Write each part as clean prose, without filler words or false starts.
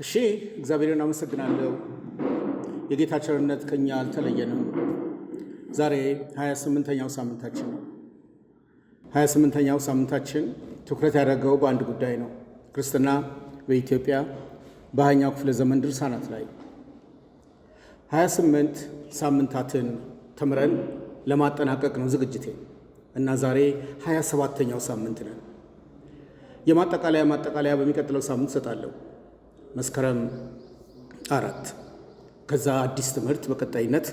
እሺ እግዚአብሔርን አመሰግናለሁ። የጌታ ቸርነት ከኛ አልተለየንም። ዛሬ 28ኛው ሳምንታችን ነው። 28ኛው ሳምንታችን ትኩረት ያደረገው በአንድ ጉዳይ ነው። ክርስትና በኢትዮጵያ በ20ኛው ክፍለ ዘመን ድርሳናት ላይ 28 ሳምንታትን ተምረን ለማጠናቀቅ ነው ዝግጅቴ እና ዛሬ 27ኛው ሳምንት ነን። የማጠቃለያ በሚቀጥለው ሳምንት እሰጣለሁ፣ መስከረም 4። ከዛ አዲስ ትምህርት በቀጣይነት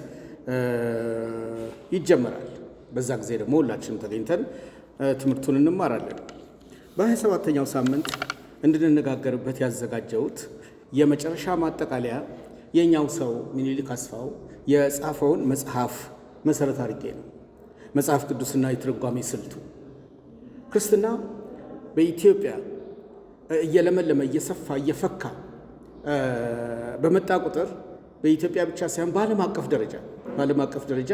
ይጀመራል። በዛ ጊዜ ደግሞ ሁላችንም ተገኝተን ትምህርቱን እንማራለን። በ27ኛው ሳምንት እንድንነጋገርበት ያዘጋጀሁት የመጨረሻ ማጠቃለያ የኛው ሰው ምኒልክ አስፋው የጻፈውን መጽሐፍ መሰረት አድርጌ ነው። መጽሐፍ ቅዱስና የትርጓሜ ስልቱ። ክርስትና በኢትዮጵያ እየለመለመ እየሰፋ እየፈካ በመጣ ቁጥር በኢትዮጵያ ብቻ ሳይሆን በዓለም አቀፍ ደረጃ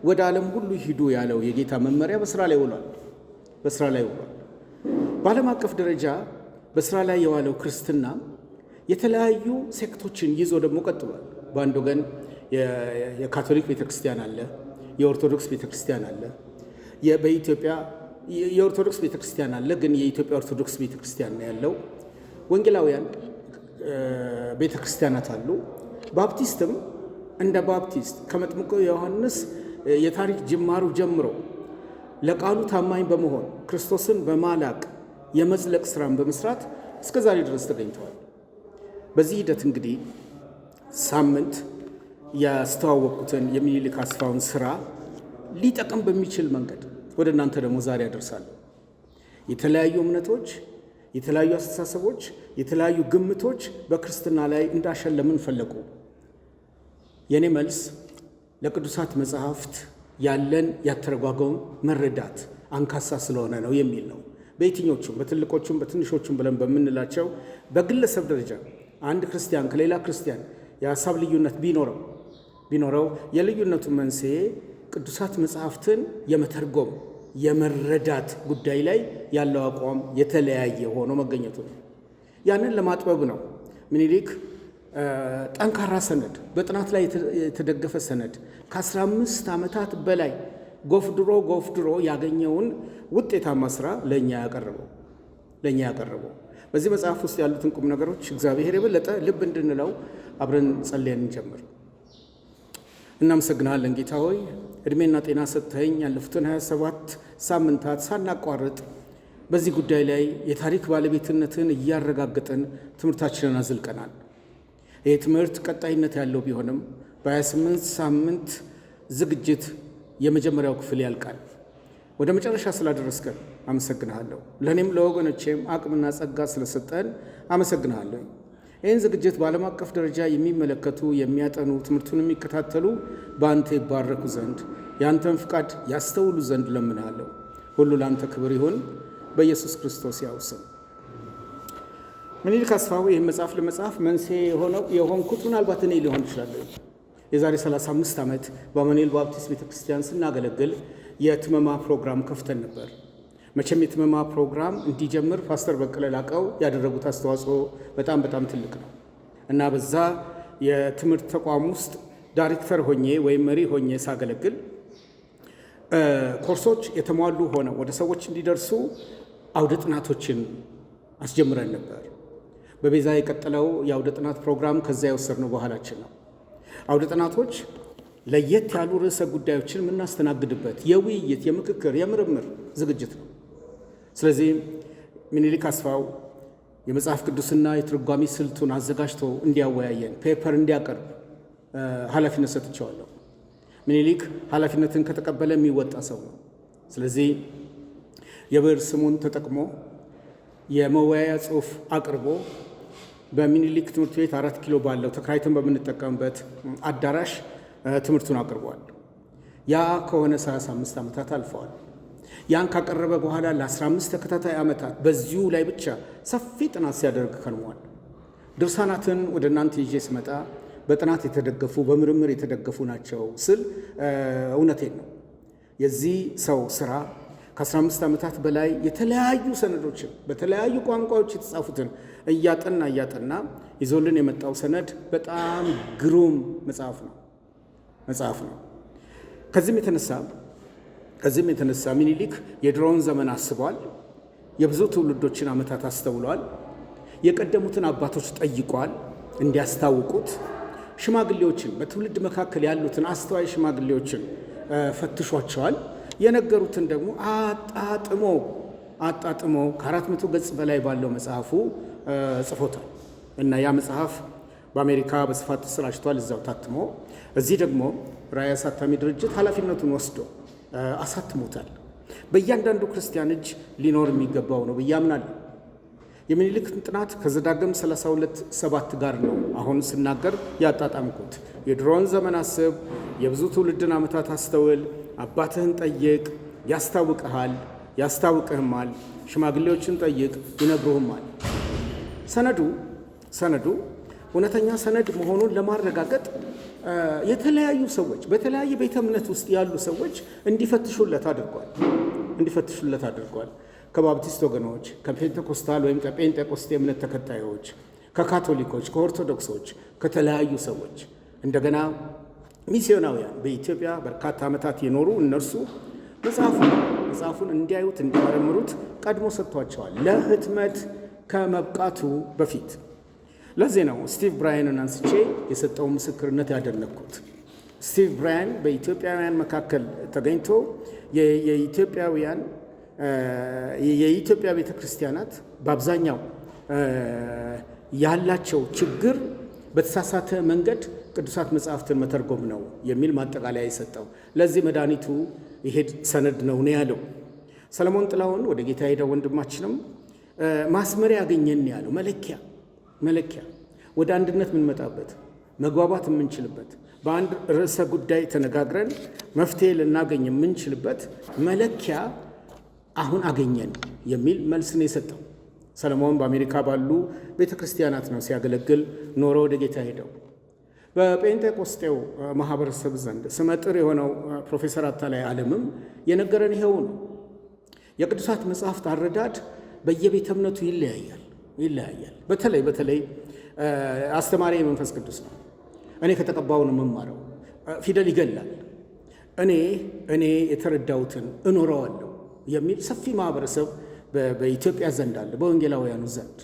ወደ ዓለም ሁሉ ሂዱ ያለው የጌታ መመሪያ በስራ ላይ ውሏል። በዓለም አቀፍ ደረጃ በስራ ላይ የዋለው ክርስትና የተለያዩ ሴክቶችን ይዞ ደግሞ ቀጥሏል። በአንድ ወገን የካቶሊክ ቤተክርስቲያን አለ፣ የኦርቶዶክስ ቤተክርስቲያን አለ። በኢትዮጵያ የኦርቶዶክስ ቤተክርስቲያን አለ፣ ግን የኢትዮጵያ ኦርቶዶክስ ቤተክርስቲያን ነው ያለው። ወንጌላውያን ቤተክርስቲያናት አሉ። ባፕቲስትም እንደ ባፕቲስት ከመጥምቁ ዮሐንስ የታሪክ ጅማሩ ጀምሮ ለቃሉ ታማኝ በመሆን ክርስቶስን በማላቅ የመዝለቅ ስራን በመስራት እስከ ዛሬ ድረስ ተገኝተዋል። በዚህ ሂደት እንግዲህ ሳምንት ያስተዋወቁትን የምኒልክ አስፋውን ስራ ሊጠቅም በሚችል መንገድ ወደ እናንተ ደግሞ ዛሬ ያደርሳለሁ። የተለያዩ እምነቶች፣ የተለያዩ አስተሳሰቦች፣ የተለያዩ ግምቶች በክርስትና ላይ እንዳሸለምን ፈለቁ። የኔ መልስ ለቅዱሳት መጽሐፍት ያለን ያተረጓጎም መረዳት አንካሳ ስለሆነ ነው የሚል ነው። በየትኞቹም በትልቆቹም በትንሾቹም ብለን በምንላቸው በግለሰብ ደረጃ አንድ ክርስቲያን ከሌላ ክርስቲያን የሀሳብ ልዩነት ቢኖረው የልዩነቱ መንስኤ ቅዱሳት መጽሐፍትን የመተርጎም የመረዳት ጉዳይ ላይ ያለው አቋም የተለያየ ሆኖ መገኘቱ ነው። ያንን ለማጥበብ ነው ምኒልክ ጠንካራ ሰነድ፣ በጥናት ላይ የተደገፈ ሰነድ ከ15 ዓመታት በላይ ጎፍድሮ ያገኘውን ውጤታማ ስራ ለእኛ ያቀረበው። በዚህ መጽሐፍ ውስጥ ያሉትን ቁም ነገሮች እግዚአብሔር የበለጠ ልብ እንድንለው አብረን ጸልየን እንጀምር። እናመሰግናለን ጌታ ሆይ፣ ዕድሜና ጤና ሰጥተኸኝ ያለፉትን 27 ሳምንታት ሳናቋርጥ በዚህ ጉዳይ ላይ የታሪክ ባለቤትነትን እያረጋገጥን ትምህርታችንን አዝልቀናል። ይህ ትምህርት ቀጣይነት ያለው ቢሆንም በ28 ሳምንት ዝግጅት የመጀመሪያው ክፍል ያልቃል። ወደ መጨረሻ ስላደረስከን አመሰግንሃለሁ። ለእኔም ለወገኖቼም አቅምና ጸጋ ስለሰጠን አመሰግንሃለሁ። ይህን ዝግጅት በዓለም አቀፍ ደረጃ የሚመለከቱ የሚያጠኑ ትምህርቱን የሚከታተሉ በአንተ ይባረኩ ዘንድ የአንተን ፍቃድ ያስተውሉ ዘንድ ለምንሃለሁ። ሁሉ ለአንተ ክብር ይሁን በኢየሱስ ክርስቶስ ያው ስም። ምኒልክ አስፋው ይህን መጽሐፍ ለመጽሐፍ መንስኤ የሆንኩት ምናልባት እኔ ሊሆን ይችላለሁ። የዛሬ 35 ዓመት በአማኑኤል ባፕቲስት ቤተክርስቲያን ስናገለግል የትመማ ፕሮግራም ከፍተን ነበር። መቼም የትመማ ፕሮግራም እንዲጀምር ፓስተር በቀለ ላቀው ያደረጉት አስተዋጽኦ በጣም ትልቅ ነው እና በዛ የትምህርት ተቋም ውስጥ ዳይሬክተር ሆኜ ወይም መሪ ሆኜ ሳገለግል ኮርሶች የተሟሉ ሆነው ወደ ሰዎች እንዲደርሱ አውደ ጥናቶችን አስጀምረን ነበር። በቤዛ የቀጠለው የአውደ ጥናት ፕሮግራም ከዛ የወሰድነው በኋላችን ነው። አውደ ጥናቶች ለየት ያሉ ርዕሰ ጉዳዮችን የምናስተናግድበት የውይይት፣ የምክክር፣ የምርምር ዝግጅት ነው። ስለዚህ ምኒልክ አስፋው የመጽሐፍ ቅዱስና የትርጓሜ ስልቱን አዘጋጅቶ እንዲያወያየን ፔፐር እንዲያቀርብ ኃላፊነት ሰጥቼዋለሁ። ምኒልክ ኃላፊነትን ከተቀበለ የሚወጣ ሰው ነው። ስለዚህ የብዕር ስሙን ተጠቅሞ የመወያያ ጽሑፍ አቅርቦ በምኒልክ ትምህርት ቤት 4 ኪሎ ባለው ተከራይተን በምንጠቀምበት አዳራሽ ትምህርቱን አቅርቧል። ያ ከሆነ 35 ዓመታት አልፈዋል። ያን ካቀረበ በኋላ ለ15 ተከታታይ ዓመታት በዚሁ ላይ ብቻ ሰፊ ጥናት ሲያደርግ ከርሟል። ድርሳናትን ወደ እናንተ ይዤ ስመጣ በጥናት የተደገፉ በምርምር የተደገፉ ናቸው ስል እውነቴን ነው። የዚህ ሰው ስራ ከ15 ዓመታት በላይ የተለያዩ ሰነዶችን በተለያዩ ቋንቋዎች የተጻፉትን እያጠና ይዞልን የመጣው ሰነድ በጣም ግሩም መጽሐፍ ነው። ከዚህም የተነሳ ምኒልክ የድሮውን ዘመን አስቧል። የብዙ ትውልዶችን ዓመታት አስተውሏል። የቀደሙትን አባቶች ጠይቋል እንዲያስታውቁት። ሽማግሌዎችን በትውልድ መካከል ያሉትን አስተዋይ ሽማግሌዎችን ፈትሿቸዋል። የነገሩትን ደግሞ አጣጥሞ ከ400 ገጽ በላይ ባለው መጽሐፉ ጽፎታል እና ያ መጽሐፍ በአሜሪካ በስፋት ተሰራጭቷል፣ እዛው ታትሞ። እዚህ ደግሞ ራዕይ አሳታሚ ድርጅት ኃላፊነቱን ወስዶ አሳትሞታል። በእያንዳንዱ ክርስቲያን እጅ ሊኖር የሚገባው ነው ብዬ አምናለሁ። የምኒልክን ጥናት ከዘዳግም 32:7 ጋር ነው አሁን ስናገር ያጣጣምኩት። የድሮውን ዘመን አስብ፣ የብዙ ትውልድን ዓመታት አስተውል፣ አባትህን ጠይቅ ያስታውቅህማል፣ ሽማግሌዎችን ጠይቅ ይነግሩህማል። ሰነዱ እውነተኛ ሰነድ መሆኑን ለማረጋገጥ የተለያዩ ሰዎች በተለያየ ቤተ እምነት ውስጥ ያሉ ሰዎች እንዲፈትሹለት አድርጓል። ከባፕቲስት ወገኖች፣ ከፔንቴኮስታል ወይም ከጴንጤቆስቴ እምነት ተከታዮች፣ ከካቶሊኮች፣ ከኦርቶዶክሶች፣ ከተለያዩ ሰዎች እንደገና ሚስዮናውያን በኢትዮጵያ በርካታ ዓመታት የኖሩ እነርሱ መጽሐፉን እንዲያዩት እንዲመረምሩት ቀድሞ ሰጥቷቸዋል ለህትመት ከመብቃቱ በፊት። ለዚህ ነው ስቲቭ ብራያንን አንስቼ የሰጠውን ምስክርነት ያደነቅኩት። ስቲቭ ብራያን በኢትዮጵያውያን መካከል ተገኝቶ የኢትዮጵያ ቤተ ክርስቲያናት በአብዛኛው ያላቸው ችግር በተሳሳተ መንገድ ቅዱሳት መጽሐፍትን መተርጎም ነው የሚል ማጠቃለያ የሰጠው። ለዚህ መድኃኒቱ ይሄ ሰነድ ነው ያለው። ሰለሞን ጥላሁን ወደ ጌታ ሄደው ወንድማችንም ማስመሪያ ያገኘን ያለው መለኪያ ወደ አንድነት የምንመጣበት መግባባት የምንችልበት በአንድ ርዕሰ ጉዳይ ተነጋግረን መፍትሄ ልናገኝ የምንችልበት መለኪያ አሁን አገኘን የሚል መልስ ነው የሰጠው። ሰለሞን በአሜሪካ ባሉ ቤተ ክርስቲያናት ነው ሲያገለግል ኖሮ ወደ ጌታ ሄደው። በጴንጤቆስጤው ማህበረሰብ ዘንድ ስመጥር የሆነው ፕሮፌሰር አታላይ ዓለምም የነገረን ይኸው ነው። የቅዱሳት መጽሐፍት አረዳድ በየቤተ እምነቱ ይለያያል። በተለይ አስተማሪ የመንፈስ ቅዱስ ነው። እኔ ከተቀባው ነው የምማረው። ፊደል ይገላል። እኔ የተረዳሁትን እኖረዋለሁ የሚል ሰፊ ማህበረሰብ በኢትዮጵያ ዘንድ አለ፣ በወንጌላውያኑ ዘንድ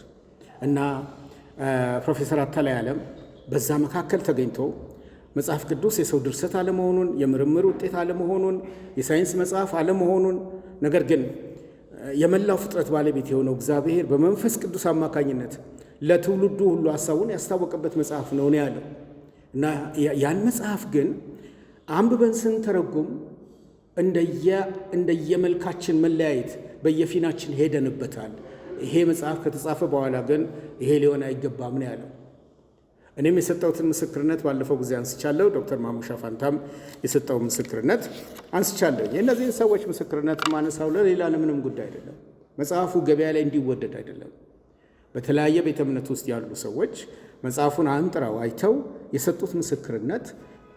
እና ፕሮፌሰር አታላይ ዓለም በዛ መካከል ተገኝቶ መጽሐፍ ቅዱስ የሰው ድርሰት አለመሆኑን፣ የምርምር ውጤት አለመሆኑን፣ የሳይንስ መጽሐፍ አለመሆኑን፣ ነገር ግን የመላው ፍጥረት ባለቤት የሆነው እግዚአብሔር በመንፈስ ቅዱስ አማካኝነት ለትውልዱ ሁሉ ሐሳቡን ያስታወቀበት መጽሐፍ ነው ያለው እና ያን መጽሐፍ ግን አንብበን ስንተረጉም እንደየመልካችን መለያየት በየፊናችን ሄደንበታል። ይሄ መጽሐፍ ከተጻፈ በኋላ ግን ይሄ ሊሆን አይገባም ነው ያለው። እኔም የሰጠሁትን ምስክርነት ባለፈው ጊዜ አንስቻለሁ። ዶክተር ማሙሻ ፋንታም የሰጠው ምስክርነት አንስቻለሁ። የእነዚህን ሰዎች ምስክርነት ማነሳው ለሌላ ለምንም ጉዳይ አይደለም። መጽሐፉ ገበያ ላይ እንዲወደድ አይደለም። በተለያየ ቤተ እምነት ውስጥ ያሉ ሰዎች መጽሐፉን አንጥረው አይተው የሰጡት ምስክርነት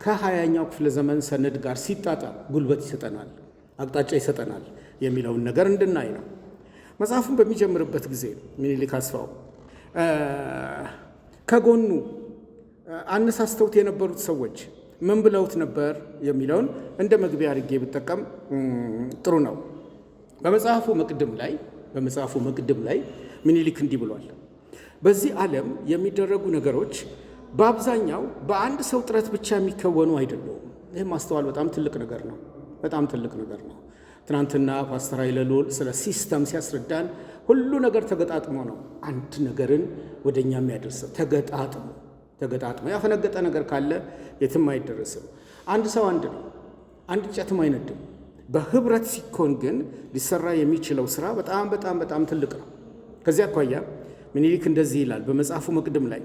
ከ20ኛው ክፍለ ዘመን ሰነድ ጋር ሲጣጣም ጉልበት ይሰጠናል፣ አቅጣጫ ይሰጠናል የሚለውን ነገር እንድናይ ነው። መጽሐፉን በሚጀምርበት ጊዜ ምኒልክ አስፋው ከጎኑ አነሳስተውት የነበሩት ሰዎች ምን ብለውት ነበር የሚለውን እንደ መግቢያ አድርጌ ብጠቀም ጥሩ ነው። በመጽሐፉ መቅድም ላይ ምኒልክ እንዲህ ብሏል። በዚህ ዓለም የሚደረጉ ነገሮች በአብዛኛው በአንድ ሰው ጥረት ብቻ የሚከወኑ አይደሉም። ይህ ማስተዋል በጣም ትልቅ ነገር ነው። ትናንትና ፓስተር ኃይለልዑል ስለ ሲስተም ሲያስረዳን ሁሉ ነገር ተገጣጥሞ ነው አንድ ነገርን ወደኛ የሚያደርሰው። ተገጣጥሞ ያፈነገጠ ነገር ካለ የትም አይደረስም። አንድ ሰው አንድ ነው፣ አንድ እንጨትም አይነድም። በህብረት ሲኮን ግን ሊሰራ የሚችለው ስራ በጣም በጣም በጣም ትልቅ ነው። ከዚያ አኳያ ምኒልክ እንደዚህ ይላል በመጽሐፉ መቅድም ላይ፣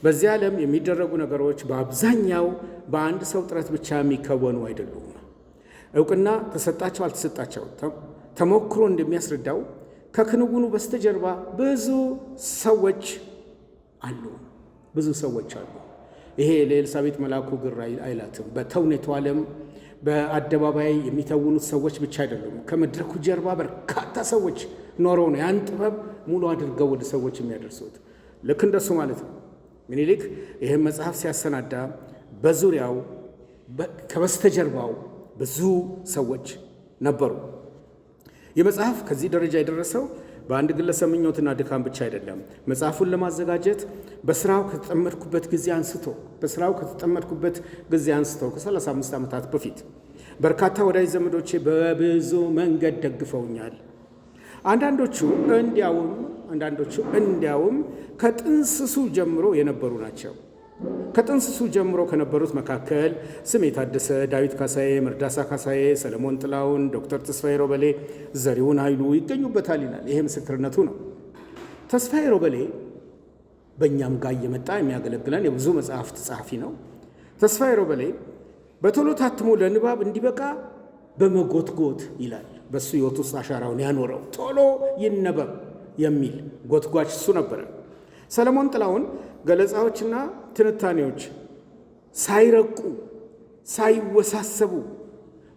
በዚህ ዓለም የሚደረጉ ነገሮች በአብዛኛው በአንድ ሰው ጥረት ብቻ የሚከወኑ አይደሉም። እውቅና ተሰጣቸው አልተሰጣቸው ተሞክሮ እንደሚያስረዳው ከክንውኑ በስተጀርባ ብዙ ሰዎች አሉ። ይሄ ለኤልሳቤጥ መልአኩ ግር አይላትም። በተውኔቱ ዓለም በአደባባይ የሚተውኑት ሰዎች ብቻ አይደሉም። ከመድረኩ ጀርባ በርካታ ሰዎች ኖረው ነው ያን ጥበብ ሙሉ አድርገው ወደ ሰዎች የሚያደርሱት። ልክ እንደሱ ማለት ነው። ምኒልክ ይህን መጽሐፍ ሲያሰናዳ በዙሪያው ከበስተጀርባው ብዙ ሰዎች ነበሩ። ይህ መጽሐፍ ከዚህ ደረጃ የደረሰው በአንድ ግለሰብ ምኞትና ድካም ብቻ አይደለም። መጽሐፉን ለማዘጋጀት በስራው ከተጠመድኩበት ጊዜ አንስቶ ከ35 ዓመታት በፊት በርካታ ወዳጅ ዘመዶቼ በብዙ መንገድ ደግፈውኛል። አንዳንዶቹ እንዲያውም ከጥንስሱ ጀምሮ የነበሩ ናቸው። ከጥንስሱ ጀምሮ ከነበሩት መካከል ስሜ ታደሰ፣ ዳዊት ካሳዬ፣ መርዳሳ ካሳዬ፣ ሰለሞን ጥላውን፣ ዶክተር ተስፋዬ ሮበሌ፣ ዘሪሁን ኃይሉ ይገኙበታል ይላል። ይሄ ምስክርነቱ ነው። ተስፋዬ ሮበሌ በእኛም ጋር እየመጣ የሚያገለግለን የብዙ መጽሐፍት ጸሐፊ ነው። ተስፋዬ ሮበሌ በቶሎ ታትሞ ለንባብ እንዲበቃ በመጎትጎት ይላል በሱ ሕይወት ውስጥ አሻራውን ያኖረው ቶሎ ይነበብ የሚል ጎትጓች እሱ ነበረ። ሰለሞን ጥላውን ገለጻዎችና ትንታኔዎች ሳይረቁ ሳይወሳሰቡ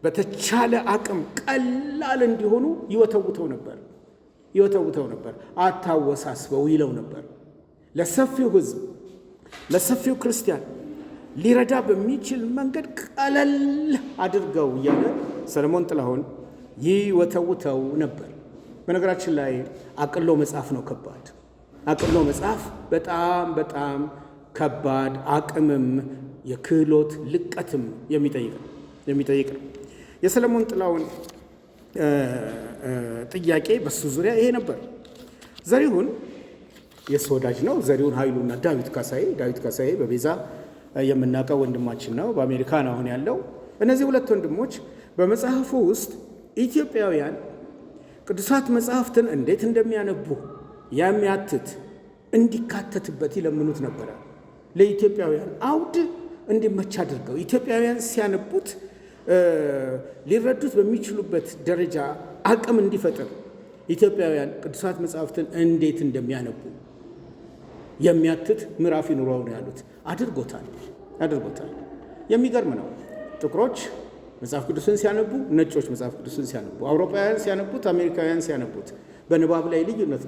በተቻለ አቅም ቀላል እንዲሆኑ ይወተውተው ነበር። አታወሳስበው ይለው ነበር። ለሰፊው ሕዝብ ለሰፊው ክርስቲያን ሊረዳ በሚችል መንገድ ቀለል አድርገው እያለ ሰለሞን ጥላሁን ይወተውተው ነበር። በነገራችን ላይ አቅሎ መጽሐፍ ነው ከባድ። አቅሎ መጽሐፍ በጣም ከባድ አቅምም የክህሎት ልቀትም የሚጠይቅ ነው። የሰለሞን ጥላውን ጥያቄ በሱ ዙሪያ ይሄ ነበር። ዘሪሁን የሱ ወዳጅ ነው። ዘሪሁን ኃይሉና ዳዊት ካሳዬ በቤዛ የምናውቀው ወንድማችን ነው። በአሜሪካን አሁን ያለው። እነዚህ ሁለት ወንድሞች በመጽሐፉ ውስጥ ኢትዮጵያውያን ቅዱሳት መጽሐፍትን እንዴት እንደሚያነቡ የሚያትት እንዲካተትበት ይለምኑት ነበረ። ለኢትዮጵያውያን አውድ እንዲመች አድርገው ኢትዮጵያውያን ሲያነቡት ሊረዱት በሚችሉበት ደረጃ አቅም እንዲፈጥር ኢትዮጵያውያን ቅዱሳት መጽሐፍትን እንዴት እንደሚያነቡ የሚያትት ምዕራፍ ይኑረው ነው ያሉት። አድርጎታል። የሚገርም ነው። ጥቁሮች መጽሐፍ ቅዱስን ሲያነቡ፣ ነጮች መጽሐፍ ቅዱስን ሲያነቡ፣ አውሮፓውያን ሲያነቡት፣ አሜሪካውያን ሲያነቡት በንባብ ላይ ልዩነት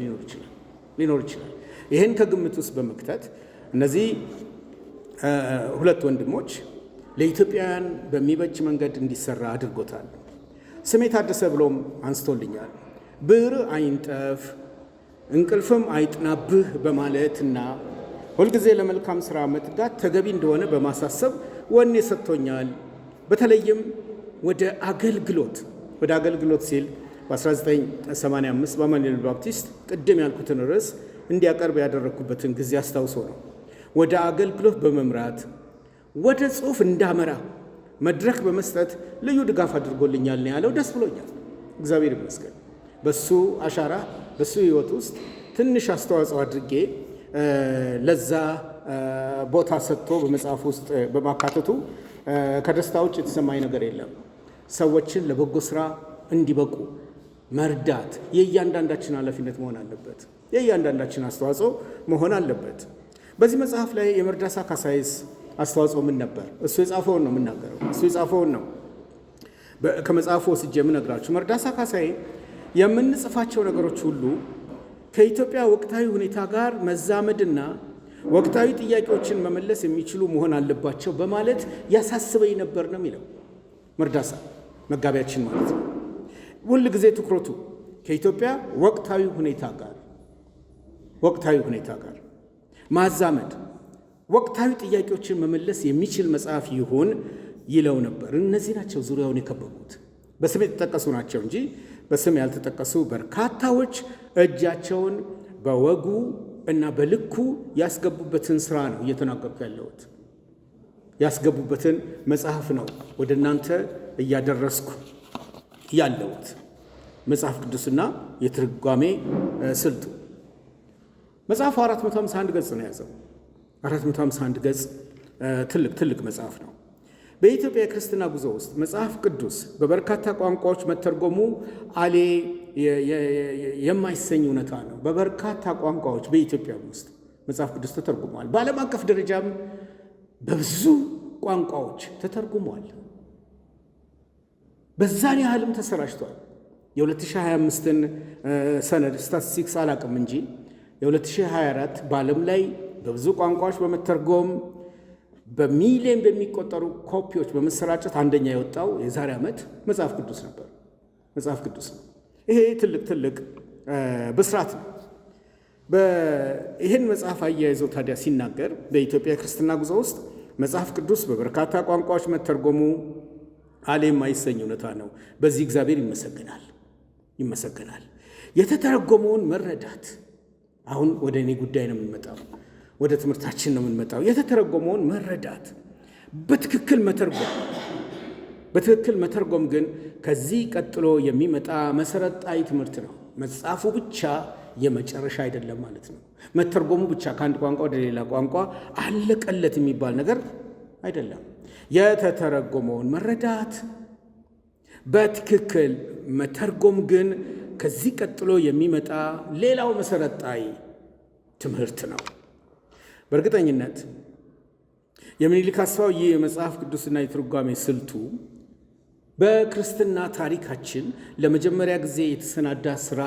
ሊኖር ይችላል። ይህን ከግምት ውስጥ በመክተት እነዚህ ሁለት ወንድሞች ለኢትዮጵያውያን በሚበጅ መንገድ እንዲሰራ አድርጎታል። ስሜ ታደሰ ብሎም አንስቶልኛል። ብዕር አይንጠፍ እንቅልፍም አይጥናብህ በማለትና ሁልጊዜ ለመልካም ሥራ መትጋት ተገቢ እንደሆነ በማሳሰብ ወኔ ሰጥቶኛል። በተለይም ወደ አገልግሎት ሲል በ1985 በአማኑኤል ባፕቲስት ቅድም ያልኩትን ርዕስ እንዲያቀርብ ያደረግኩበትን ጊዜ አስታውሶ ነው። ወደ አገልግሎት በመምራት ወደ ጽሑፍ እንዳመራ መድረክ በመስጠት ልዩ ድጋፍ አድርጎልኛል ነው ያለው። ደስ ብሎኛል። እግዚአብሔር ይመስገን። በሱ አሻራ በሱ ሕይወት ውስጥ ትንሽ አስተዋጽኦ አድርጌ ለዛ ቦታ ሰጥቶ በመጽሐፍ ውስጥ በማካተቱ ከደስታ ውጭ የተሰማኝ ነገር የለም። ሰዎችን ለበጎ ስራ እንዲበቁ መርዳት የእያንዳንዳችን ኃላፊነት መሆን አለበት። የእያንዳንዳችን አስተዋጽኦ መሆን አለበት። በዚህ መጽሐፍ ላይ የመርዳሳ ካሳዬስ አስተዋጽኦ ምን ነበር? እሱ የጻፈውን ነው የምናገረው። እሱ የጻፈውን ነው ከመጽሐፉ ወስጄ የምነግራችሁ። መርዳሳ ካሳዬ የምንጽፋቸው ነገሮች ሁሉ ከኢትዮጵያ ወቅታዊ ሁኔታ ጋር መዛመድና ወቅታዊ ጥያቄዎችን መመለስ የሚችሉ መሆን አለባቸው በማለት ያሳስበኝ ነበር ነው የሚለው መርዳሳ መጋቢያችን ማለት ነው። ሁል ጊዜ ትኩረቱ ከኢትዮጵያ ወቅታዊ ሁኔታ ጋር ማዛመድ፣ ወቅታዊ ጥያቄዎችን መመለስ የሚችል መጽሐፍ ይሁን ይለው ነበር። እነዚህ ናቸው ዙሪያውን የከበቡት። በስም የተጠቀሱ ናቸው እንጂ በስም ያልተጠቀሱ በርካታዎች እጃቸውን በወጉ እና በልኩ ያስገቡበትን ስራ ነው እየተናገርኩ ያለሁት። ያስገቡበትን መጽሐፍ ነው ወደ እናንተ እያደረስኩ ያለሁት። መጽሐፍ ቅዱስና የትርጓሜ ስልቱ መጽሐፉ 451 ገጽ ነው የያዘው። 451 ገጽ ትልቅ መጽሐፍ ነው። በኢትዮጵያ የክርስትና ጉዞ ውስጥ መጽሐፍ ቅዱስ በበርካታ ቋንቋዎች መተርጎሙ አሌ የማይሰኝ እውነታ ነው። በበርካታ ቋንቋዎች በኢትዮጵያ ውስጥ መጽሐፍ ቅዱስ ተተርጉሟል። በዓለም አቀፍ ደረጃም በብዙ ቋንቋዎች ተተርጉሟል። በዛን ያህልም ተሰራጭቷል። የ2025ን ሰነድ ስታቲስቲክስ አላቅም እንጂ የ2024 በዓለም ላይ በብዙ ቋንቋዎች በመተርጎም በሚሊዮን በሚቆጠሩ ኮፒዎች በመሰራጨት አንደኛ የወጣው የዛሬ ዓመት መጽሐፍ ቅዱስ ነበር። መጽሐፍ ቅዱስ ነው። ይሄ ትልቅ ብስራት ነው። ይህን መጽሐፍ አያይዘው ታዲያ ሲናገር በኢትዮጵያ ክርስትና ጉዞ ውስጥ መጽሐፍ ቅዱስ በበርካታ ቋንቋዎች መተርጎሙ አለ የማይሰኝ እውነታ ነው። በዚህ እግዚአብሔር ይመሰገናል። የተተረጎመውን መረዳት፣ አሁን ወደ እኔ ጉዳይ ነው የምንመጣው፣ ወደ ትምህርታችን ነው የምንመጣው። የተተረጎመውን መረዳት፣ በትክክል መተርጎም ግን ከዚህ ቀጥሎ የሚመጣ መሰረታዊ ትምህርት ነው። መጽሐፉ ብቻ የመጨረሻ አይደለም ማለት ነው። መተርጎሙ ብቻ ከአንድ ቋንቋ ወደ ሌላ ቋንቋ አለቀለት የሚባል ነገር አይደለም። የተተረጎመውን መረዳት፣ በትክክል መተርጎም ግን ከዚህ ቀጥሎ የሚመጣ ሌላው መሰረታዊ ትምህርት ነው። በእርግጠኝነት የምኒልክ አስፋው ይህ የመጽሐፍ ቅዱስና የትርጓሜ ስልቱ በክርስትና ታሪካችን ለመጀመሪያ ጊዜ የተሰናዳ ስራ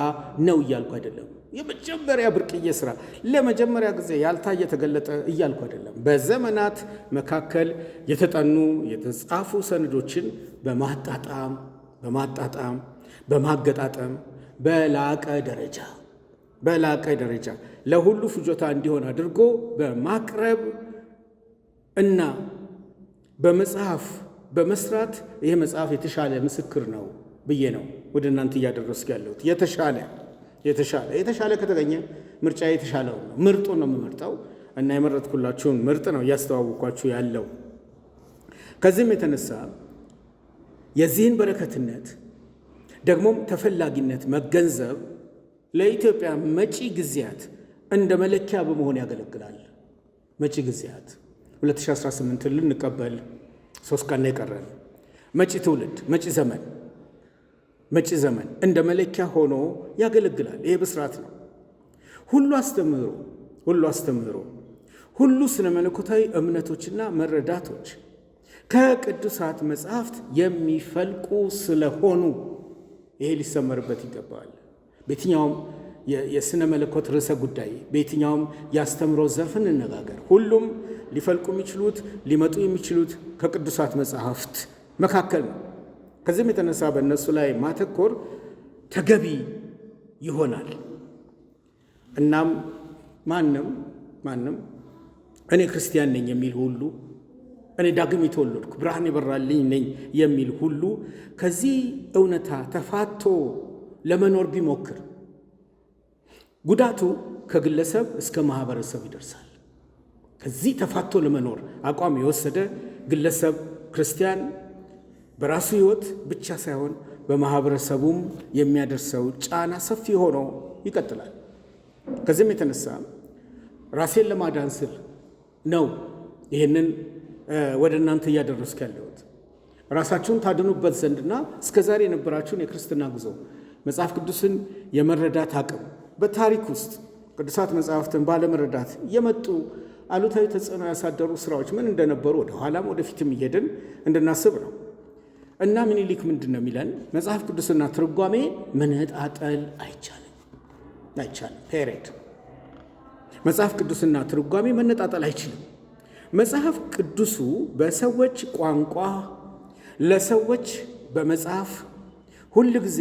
ነው እያልኩ አይደለም። የመጀመሪያ ብርቅዬ ስራ ለመጀመሪያ ጊዜ ያልታየ የተገለጠ እያልኩ አይደለም። በዘመናት መካከል የተጠኑ የተጻፉ ሰነዶችን በማገጣጠም በላቀ ደረጃ ለሁሉ ፍጆታ እንዲሆን አድርጎ በማቅረብ እና በመጽሐፍ በመስራት ይሄ መጽሐፍ የተሻለ ምስክር ነው ብዬ ነው ወደ እናንተ እያደረስኩ ያለሁት። የተሻለ ከተገኘ ምርጫ የተሻለው ነው። ምርጡን ነው የምመርጠው እና የመረጥኩላችሁን ምርጥ ነው እያስተዋወቅኳችሁ ያለው። ከዚህም የተነሳ የዚህን በረከትነት ደግሞም ተፈላጊነት መገንዘብ ለኢትዮጵያ መጪ ጊዜያት እንደ መለኪያ በመሆን ያገለግላል። መጪ ጊዜያት 2018 ልንቀበል 3 ቀን የቀረን መጪ ትውልድ፣ መጪ ዘመን እንደ መለኪያ ሆኖ ያገለግላል። ይሄ ብስራት ነው። ሁሉ አስተምህሮ፣ ሁሉ ስነ መለኮታዊ እምነቶችና መረዳቶች ከቅዱሳት መጽሐፍት የሚፈልቁ ስለሆኑ ይሄ ሊሰመርበት ይገባል። በየትኛውም የስነ መለኮት ርዕሰ ጉዳይ፣ በየትኛውም የአስተምህሮ ዘርፍ እንነጋገር፣ ሁሉም ሊፈልቁ የሚችሉት ሊመጡ የሚችሉት ከቅዱሳት መጽሐፍት መካከል ነው። ከዚህም የተነሳ በእነሱ ላይ ማተኮር ተገቢ ይሆናል። እናም ማንም እኔ ክርስቲያን ነኝ የሚል ሁሉ፣ እኔ ዳግም የተወለድኩ ብርሃን የበራልኝ ነኝ የሚል ሁሉ ከዚህ እውነታ ተፋቶ ለመኖር ቢሞክር ጉዳቱ ከግለሰብ እስከ ማህበረሰብ ይደርሳል። ከዚህ ተፋቶ ለመኖር አቋም የወሰደ ግለሰብ ክርስቲያን በራሱ ሕይወት ብቻ ሳይሆን በማህበረሰቡም የሚያደርሰው ጫና ሰፊ ሆኖ ይቀጥላል። ከዚህም የተነሳ ራሴን ለማዳን ስል ነው ይህንን ወደ እናንተ እያደረስኩ ያለሁት። ራሳችሁን ታድኑበት ዘንድና እስከዛሬ የነበራችሁን የክርስትና ጉዞ መጽሐፍ ቅዱስን የመረዳት አቅም በታሪክ ውስጥ ቅዱሳት መጽሐፍትን ባለመረዳት የመጡ አሉታዊ ተጽዕኖ ያሳደሩ ስራዎች ምን እንደነበሩ ወደ ኋላም ወደፊትም እየሄድን እንድናስብ ነው። እና ምኒልክ ምንድን ነው የሚለን? መጽሐፍ ቅዱስና ትርጓሜ መነጣጠል አይቻልም። ፔሬድ። መጽሐፍ ቅዱስና ትርጓሜ መነጣጠል አይችልም። መጽሐፍ ቅዱሱ በሰዎች ቋንቋ ለሰዎች በመጽሐፍ ሁል ጊዜ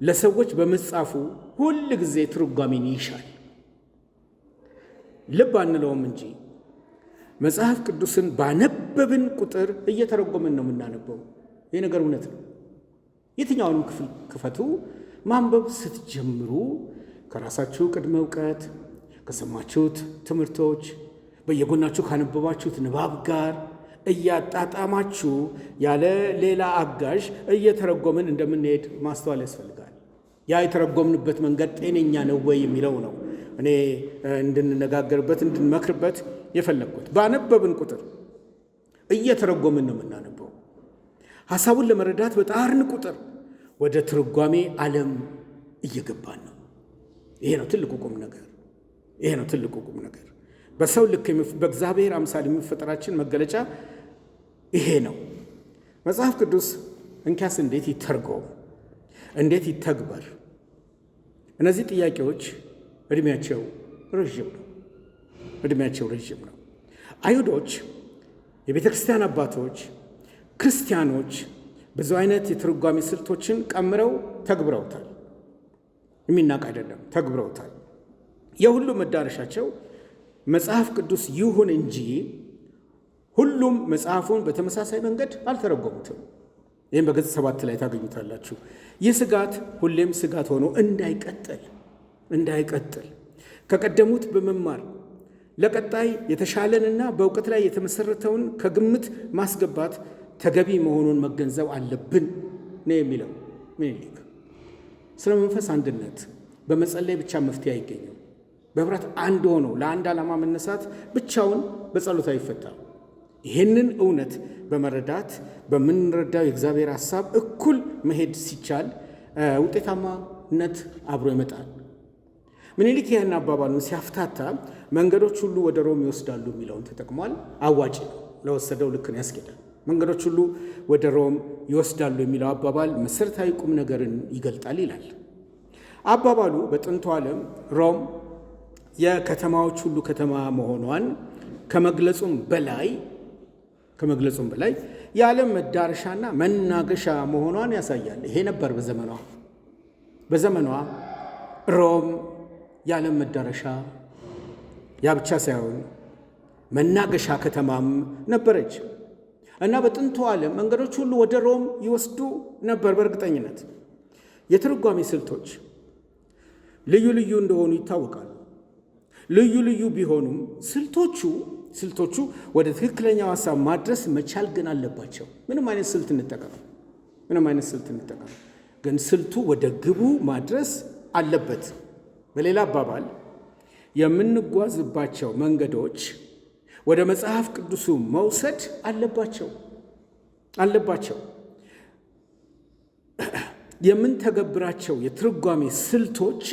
ለሰዎች በመጻፉ ሁል ጊዜ ትርጓሜን ይሻል። ልብ አንለውም እንጂ መጽሐፍ ቅዱስን ባነበብን ቁጥር እየተረጎምን ነው የምናነበው። ይህ ነገር እውነት ነው። የትኛውንም ክፍል ክፈቱ፣ ማንበብ ስትጀምሩ ከራሳችሁ ቅድመ እውቀት ከሰማችሁት ትምህርቶች በየጎናችሁ ካነበባችሁት ንባብ ጋር እያጣጣማችሁ ያለ ሌላ አጋዥ እየተረጎምን እንደምንሄድ ማስተዋል ያስፈልጋል። ያ የተረጎምንበት መንገድ ጤነኛ ነው ወይ የሚለው ነው እኔ እንድንነጋገርበት እንድንመክርበት የፈለግኩት። ባነበብን ቁጥር እየተረጎምን ነው የምናነበው። ሐሳቡን ለመረዳት በጣርን ቁጥር ወደ ትርጓሜ ዓለም እየገባን ነው። ይሄ ነው ትልቁ ቁም ነገር። በሰው ልክ በእግዚአብሔር አምሳል የሚፈጠራችን መገለጫ ይሄ ነው። መጽሐፍ ቅዱስ እንኪያስ እንዴት ይተርጎም? እንዴት ይተግበር? እነዚህ ጥያቄዎች ዕድሜያቸው ረዥም ነው። አይሁዶች፣ የቤተ ክርስቲያን አባቶች፣ ክርስቲያኖች ብዙ አይነት የትርጓሜ ስልቶችን ቀምረው ተግብረውታል። የሚናቅ አይደለም፣ ተግብረውታል። የሁሉም መዳረሻቸው መጽሐፍ ቅዱስ ይሁን እንጂ ሁሉም መጽሐፉን በተመሳሳይ መንገድ አልተረጎሙትም። ይህም በገጽ 7 ላይ ታገኙታላችሁ። ይህ ስጋት ሁሌም ስጋት ሆኖ እንዳይቀጥል ከቀደሙት በመማር ለቀጣይ የተሻለንና በእውቀት ላይ የተመሰረተውን ከግምት ማስገባት ተገቢ መሆኑን መገንዘብ አለብን ነው የሚለው ምኒልክ። ስለ መንፈስ አንድነት በመጸለይ ብቻ መፍትሄ አይገኝም። በህብረት አንድ ሆኖ ለአንድ ዓላማ መነሳት ብቻውን በጸሎት አይፈታም። ይህንን እውነት በመረዳት በምንረዳው የእግዚአብሔር ሐሳብ እኩል መሄድ ሲቻል ውጤታማነት አብሮ ይመጣል። ምኒልክ ይህን አባባሉን ሲያፍታታ መንገዶች ሁሉ ወደ ሮም ይወስዳሉ የሚለውን ተጠቅሟል። አዋጭ ነው፣ ለወሰደው ልክ ነው፣ ያስኬዳል። መንገዶች ሁሉ ወደ ሮም ይወስዳሉ የሚለው አባባል መሰረታዊ ቁም ነገርን ይገልጣል ይላል። አባባሉ በጥንቱ ዓለም ሮም የከተማዎች ሁሉ ከተማ መሆኗን ከመግለጹም በላይ የዓለም መዳረሻና መናገሻ መሆኗን ያሳያል። ይሄ ነበር በዘመኗ ሮም የዓለም መዳረሻ፣ ያ ብቻ ሳይሆን መናገሻ ከተማም ነበረች እና በጥንቱ ዓለም መንገዶች ሁሉ ወደ ሮም ይወስዱ ነበር። በእርግጠኝነት የትርጓሜ ስልቶች ልዩ ልዩ እንደሆኑ ይታወቃሉ። ልዩ ልዩ ቢሆኑም ስልቶቹ ወደ ትክክለኛው ሐሳብ ማድረስ መቻል ግን አለባቸው። ምንም አይነት ስልት እንጠቀም፣ ግን ስልቱ ወደ ግቡ ማድረስ አለበት። በሌላ አባባል የምንጓዝባቸው መንገዶች ወደ መጽሐፍ ቅዱሱ መውሰድ አለባቸው። የምንተገብራቸው የትርጓሜ ስልቶች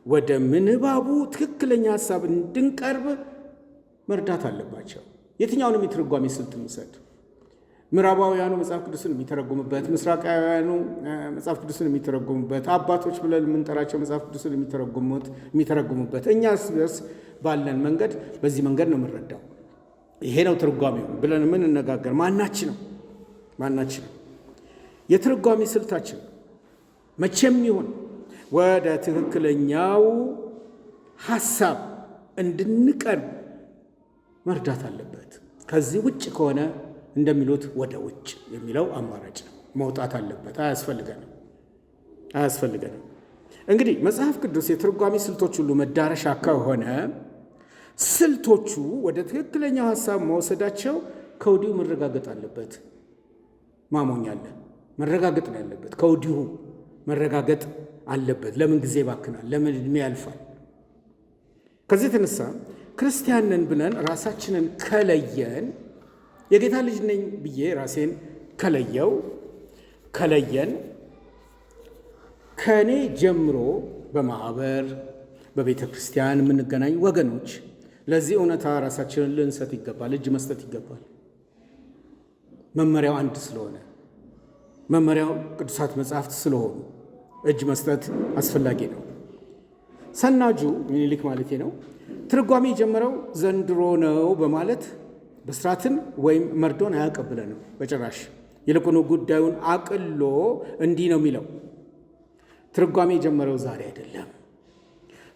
ወደ ምንባቡ ትክክለኛ ሐሳብ እንድንቀርብ መርዳት አለባቸው። የትኛውንም የትርጓሜ ስልት እንውሰድ። ምዕራባውያኑ መጽሐፍ ቅዱስን የሚተረጉሙበት፣ ምስራቃውያኑ መጽሐፍ ቅዱስን የሚተረጉሙበት፣ አባቶች ብለን የምንጠራቸው መጽሐፍ ቅዱስን የሚተረጉሙበት፣ እኛ እርስ በርስ ባለን መንገድ በዚህ መንገድ ነው የምንረዳው፣ ይሄ ነው ትርጓሜው ብለን የምንነጋገር ማናችንም የትርጓሜ ስልታችን መቼም ይሁን ወደ ትክክለኛው ሐሳብ እንድንቀርብ መርዳት አለበት። ከዚህ ውጭ ከሆነ እንደሚሉት ወደ ውጭ የሚለው አማራጭ ነው፣ መውጣት አለበት። አያስፈልገንም። እንግዲህ መጽሐፍ ቅዱስ የትርጓሜ ስልቶች ሁሉ መዳረሻ ከሆነ ስልቶቹ ወደ ትክክለኛው ሐሳብ መወሰዳቸው ከወዲሁ መረጋገጥ አለበት። ማሞኛለ መረጋገጥ ነው ያለበት፣ ከወዲሁ መረጋገጥ አለበት። ለምን ጊዜ ባክናል? ለምን ዕድሜ ያልፋል? ከዚህ የተነሳ ክርስቲያን ነን ብለን ራሳችንን ከለየን፣ የጌታ ልጅ ነኝ ብዬ ራሴን ከለየን ከእኔ ጀምሮ በማኅበር በቤተ ክርስቲያን የምንገናኝ ወገኖች ለዚህ እውነታ ራሳችንን ልንሰጥ ይገባል፣ እጅ መስጠት ይገባል። መመሪያው አንድ ስለሆነ፣ መመሪያው ቅዱሳት መጻሕፍት ስለሆኑ እጅ መስጠት አስፈላጊ ነው። ሰናጁ ምኒልክ ማለቴ ነው ትርጓሜ የጀመረው ዘንድሮ ነው በማለት ብስራትን ወይም መርዶን አያቀብለንም በጭራሽ። ይልቁኑ ጉዳዩን አቅሎ እንዲህ ነው የሚለው፣ ትርጓሜ የጀመረው ዛሬ አይደለም።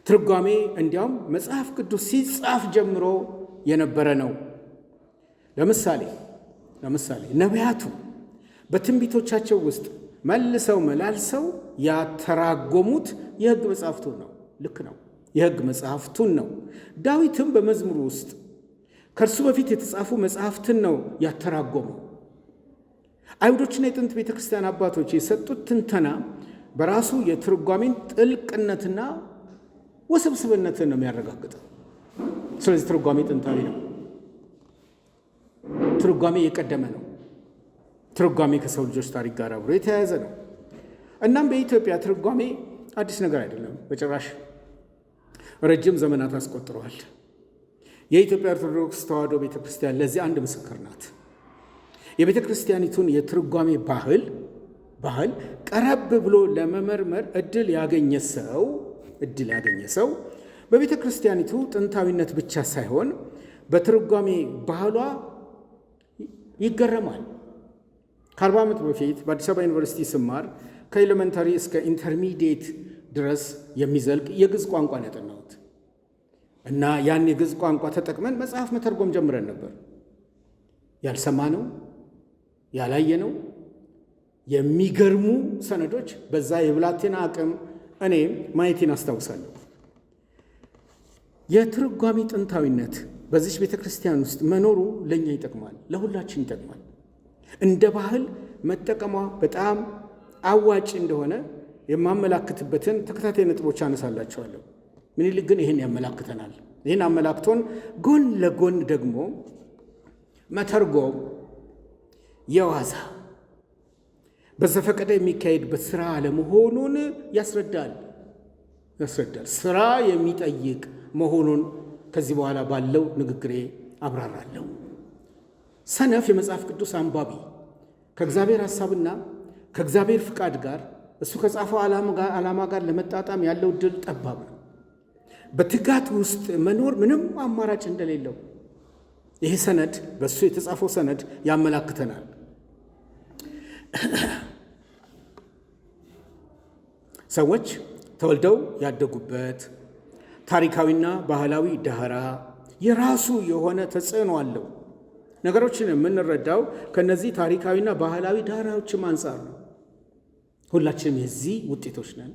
ትርጓሜ እንዲያውም መጽሐፍ ቅዱስ ሲጻፍ ጀምሮ የነበረ ነው። ለምሳሌ ነቢያቱ በትንቢቶቻቸው ውስጥ መልሰው መላልሰው ያተራጎሙት የሕግ መጽሐፍቱን ነው። ልክ ነው፣ የሕግ መጽሐፍቱን ነው። ዳዊትም በመዝሙሩ ውስጥ ከእርሱ በፊት የተጻፉ መጽሐፍትን ነው ያተራጎመው። አይሁዶችና የጥንት ቤተ ክርስቲያን አባቶች የሰጡት ትንተና በራሱ የትርጓሜን ጥልቅነትና ውስብስብነትን ነው የሚያረጋግጠው። ስለዚህ ትርጓሜ ጥንታዊ ነው። ትርጓሜ የቀደመ ነው። ትርጓሜ ከሰው ልጆች ታሪክ ጋር አብሮ የተያያዘ ነው። እናም በኢትዮጵያ ትርጓሜ አዲስ ነገር አይደለም በጭራሽ። ረጅም ዘመናት አስቆጥረዋል። የኢትዮጵያ ኦርቶዶክስ ተዋሕዶ ቤተ ክርስቲያን ለዚህ አንድ ምስክር ናት። የቤተ ክርስቲያኒቱን የትርጓሜ ባህል ቀረብ ብሎ ለመመርመር እድል ያገኘ ሰው በቤተ ክርስቲያኒቱ ጥንታዊነት ብቻ ሳይሆን በትርጓሜ ባህሏ ይገረማል። ከ40 ዓመት በፊት በአዲስ አበባ ዩኒቨርሲቲ ስማር ከኤሌመንታሪ እስከ ኢንተርሚዲየት ድረስ የሚዘልቅ የግዕዝ ቋንቋ ነው ያጠናሁት እና ያን የግዕዝ ቋንቋ ተጠቅመን መጽሐፍ መተርጎም ጀምረን ነበር። ያልሰማነው ያላየነው የሚገርሙ ሰነዶች በዛ የብላቴና አቅም እኔም ማየቴን አስታውሳለሁ። የትርጓሜ ጥንታዊነት በዚህ ቤተ ክርስቲያን ውስጥ መኖሩ ለእኛ ይጠቅማል፣ ለሁላችን ይጠቅማል። እንደ ባህል መጠቀሟ በጣም አዋጭ እንደሆነ የማመላክትበትን ተከታታይ ነጥቦች አነሳላቸዋለሁ። ምኒልክ ግን ይህን ያመላክተናል። ይህን አመላክቶን ጎን ለጎን ደግሞ መተርጎም የዋዛ በዘፈቀደ የሚካሄድበት ስራ አለመሆኑን ያስረዳል። ስራ የሚጠይቅ መሆኑን ከዚህ በኋላ ባለው ንግግሬ አብራራለሁ። ሰነፍ የመጽሐፍ ቅዱስ አንባቢ ከእግዚአብሔር ሐሳብና ከእግዚአብሔር ፍቃድ ጋር እሱ ከጻፈው ዓላማ ጋር ለመጣጣም ያለው ድል ጠባብ ነው። በትጋት ውስጥ መኖር ምንም አማራጭ እንደሌለው ይሄ ሰነድ በእሱ የተጻፈው ሰነድ ያመላክተናል። ሰዎች ተወልደው ያደጉበት ታሪካዊና ባህላዊ ዳራ የራሱ የሆነ ተጽዕኖ አለው። ነገሮችን የምንረዳው ከነዚህ ታሪካዊና ባህላዊ ዳራዎችም አንጻር ነው። ሁላችንም የዚህ ውጤቶች ነን።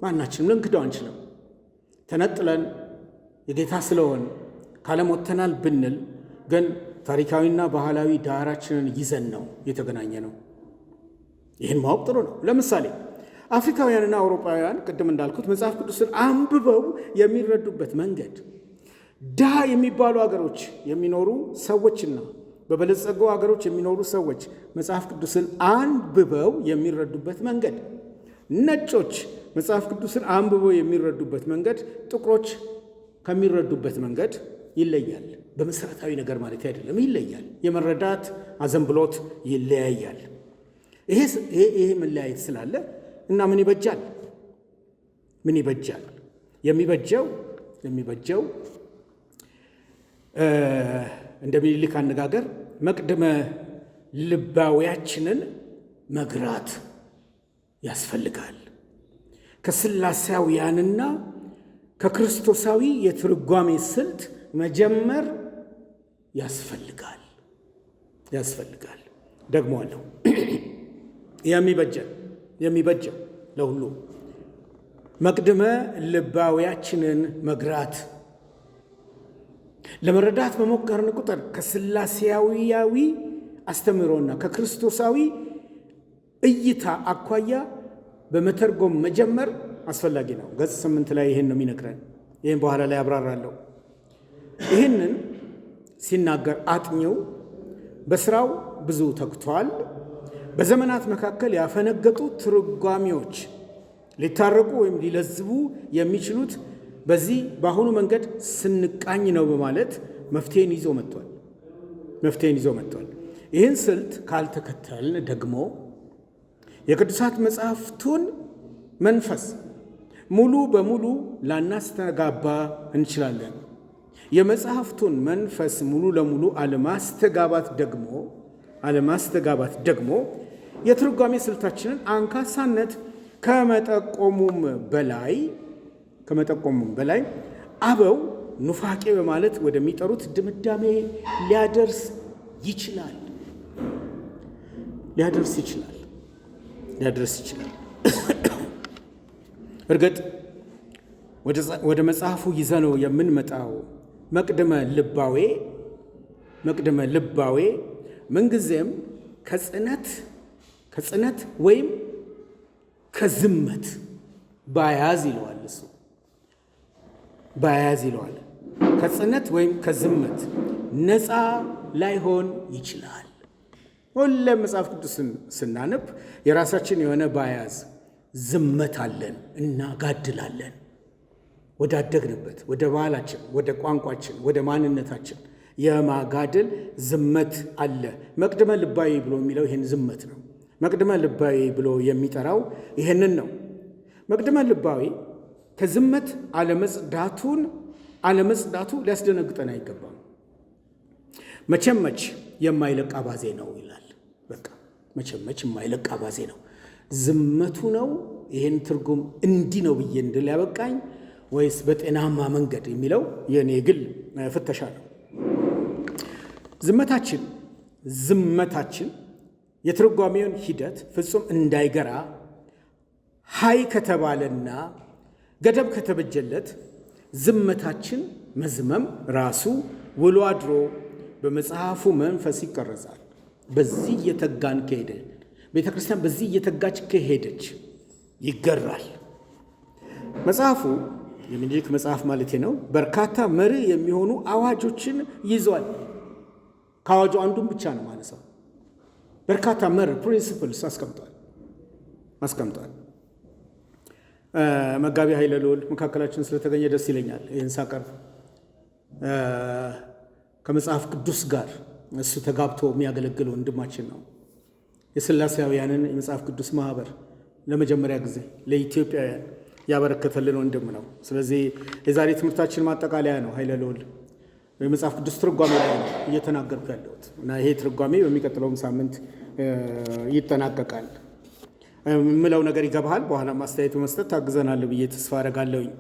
ማናችንም ልንክደው አንችልም። ተነጥለን የጌታ ስለሆን ካለሞተናል ብንል ግን ታሪካዊና ባህላዊ ዳራችንን ይዘን ነው የተገናኘ ነው። ይህን ማወቅ ጥሩ ነው። ለምሳሌ አፍሪካውያንና አውሮፓውያን ቅድም እንዳልኩት መጽሐፍ ቅዱስን አንብበው የሚረዱበት መንገድ ድሃ የሚባሉ ሀገሮች የሚኖሩ ሰዎችና በበለጸጉ ሀገሮች የሚኖሩ ሰዎች መጽሐፍ ቅዱስን አንብበው የሚረዱበት መንገድ፣ ነጮች መጽሐፍ ቅዱስን አንብበው የሚረዱበት መንገድ ጥቁሮች ከሚረዱበት መንገድ ይለያል። በመሰረታዊ ነገር ማለት አይደለም፣ ይለያል። የመረዳት አዘንብሎት ይለያያል። ይሄ መለያየት ስላለ እና ምን ይበጃል? የሚበጀው እንደ ምኒልክ አነጋገር መቅደመ ልባዊያችንን መግራት ያስፈልጋል። ከስላሴያውያንና ከክርስቶሳዊ የትርጓሜ ስልት መጀመር ያስፈልጋል። ደግሞ አለው የሚበጀው ለሁሉ መቅደመ ልባዊያችንን መግራት ለመረዳት በሞከርን ቁጥር ከስላሴያዊ አስተምህሮና ከክርስቶሳዊ እይታ አኳያ በመተርጎም መጀመር አስፈላጊ ነው። ገጽ 8 ላይ ይህን ነው የሚነግረን። ይህን በኋላ ላይ አብራራለሁ። ይህንን ሲናገር አጥኚው በስራው ብዙ ተግቷል። በዘመናት መካከል ያፈነገጡ ትርጓሜዎች ሊታረቁ ወይም ሊለዝቡ የሚችሉት በዚህ በአሁኑ መንገድ ስንቃኝ ነው በማለት መፍትሄን ይዞ መጥቷል። ይህን ስልት ካልተከተልን ደግሞ የቅዱሳት መጽሐፍቱን መንፈስ ሙሉ በሙሉ ላናስተጋባ እንችላለን። የመጽሐፍቱን መንፈስ ሙሉ ለሙሉ አለማስተጋባት ደግሞ የትርጓሜ ስልታችንን አንካሳነት ከመጠቆሙም በላይ አበው ኑፋቄ በማለት ወደሚጠሩት ድምዳሜ ሊያደርስ ይችላል። እርግጥ ወደ መጽሐፉ ይዘነው የምንመጣው መቅደመ ልባዌ ምንጊዜም ከጽነት ወይም ከዝመት ባያዝ ይለዋል። ከጽነት ወይም ከዝመት ነፃ ላይሆን ይችላል። ሁሌም መጽሐፍ ቅዱስን ስናነብ የራሳችን የሆነ ባያዝ ዝመት አለን፣ እናጋድላለን። ወዳደግንበት፣ ወደ ባህላችን፣ ወደ ቋንቋችን፣ ወደ ማንነታችን የማጋደል ዝመት አለ። መቅድመ ልባዊ ብሎ የሚለው ይህን ዝመት ነው። መቅድመ ልባዊ ብሎ የሚጠራው ይህንን ነው። መቅድመ ልባዊ ከዝመት አለመጽዳቱ ሊያስደነግጠን አይገባም። መቼመች የማይለቅ አባዜ ነው ይላል። በቃ መቼመች የማይለቅ አባዜ ነው፣ ዝመቱ ነው። ይህን ትርጉም እንዲህ ነው ብዬ እንድል ያበቃኝ ወይስ በጤናማ መንገድ የሚለው የኔ ግል ፍተሻ ነው። ዝመታችን የትርጓሜውን ሂደት ፍጹም እንዳይገራ ሀይ ከተባለና ገደብ ከተበጀለት ዝመታችን መዝመም ራሱ ውሎ አድሮ በመጽሐፉ መንፈስ ይቀረጻል። በዚህ እየተጋን ከሄደ ቤተ ክርስቲያን በዚህ እየተጋች ከሄደች ይገራል። መጽሐፉ የሚኒሊክ መጽሐፍ ማለት ነው በርካታ መርህ የሚሆኑ አዋጆችን ይዟል። ከአዋጁ አንዱን ብቻ ነው ማነሳው። በርካታ መርህ ፕሪንሲፕልስ አስቀምጧል። መጋቢ ኃይለ ልዑል መካከላችን ስለተገኘ ደስ ይለኛል። ይህን ሳቀርብ ከመጽሐፍ ቅዱስ ጋር እሱ ተጋብቶ የሚያገለግል ወንድማችን ነው። የሥላሴያውያንን የመጽሐፍ ቅዱስ ማህበር ለመጀመሪያ ጊዜ ለኢትዮጵያውያን ያበረከተልን ወንድም ነው። ስለዚህ የዛሬ ትምህርታችን ማጠቃለያ ነው። ኃይለ ልዑል የመጽሐፍ ቅዱስ ትርጓሜ ላይ ነው እየተናገርኩ ያለሁት እና ይሄ ትርጓሜ በሚቀጥለውም ሳምንት ይጠናቀቃል። የምለው ነገር ይገባሃል። በኋላ ማስተያየቱ መስጠት ታግዘናል ብዬ ተስፋ አደርጋለሁኝ።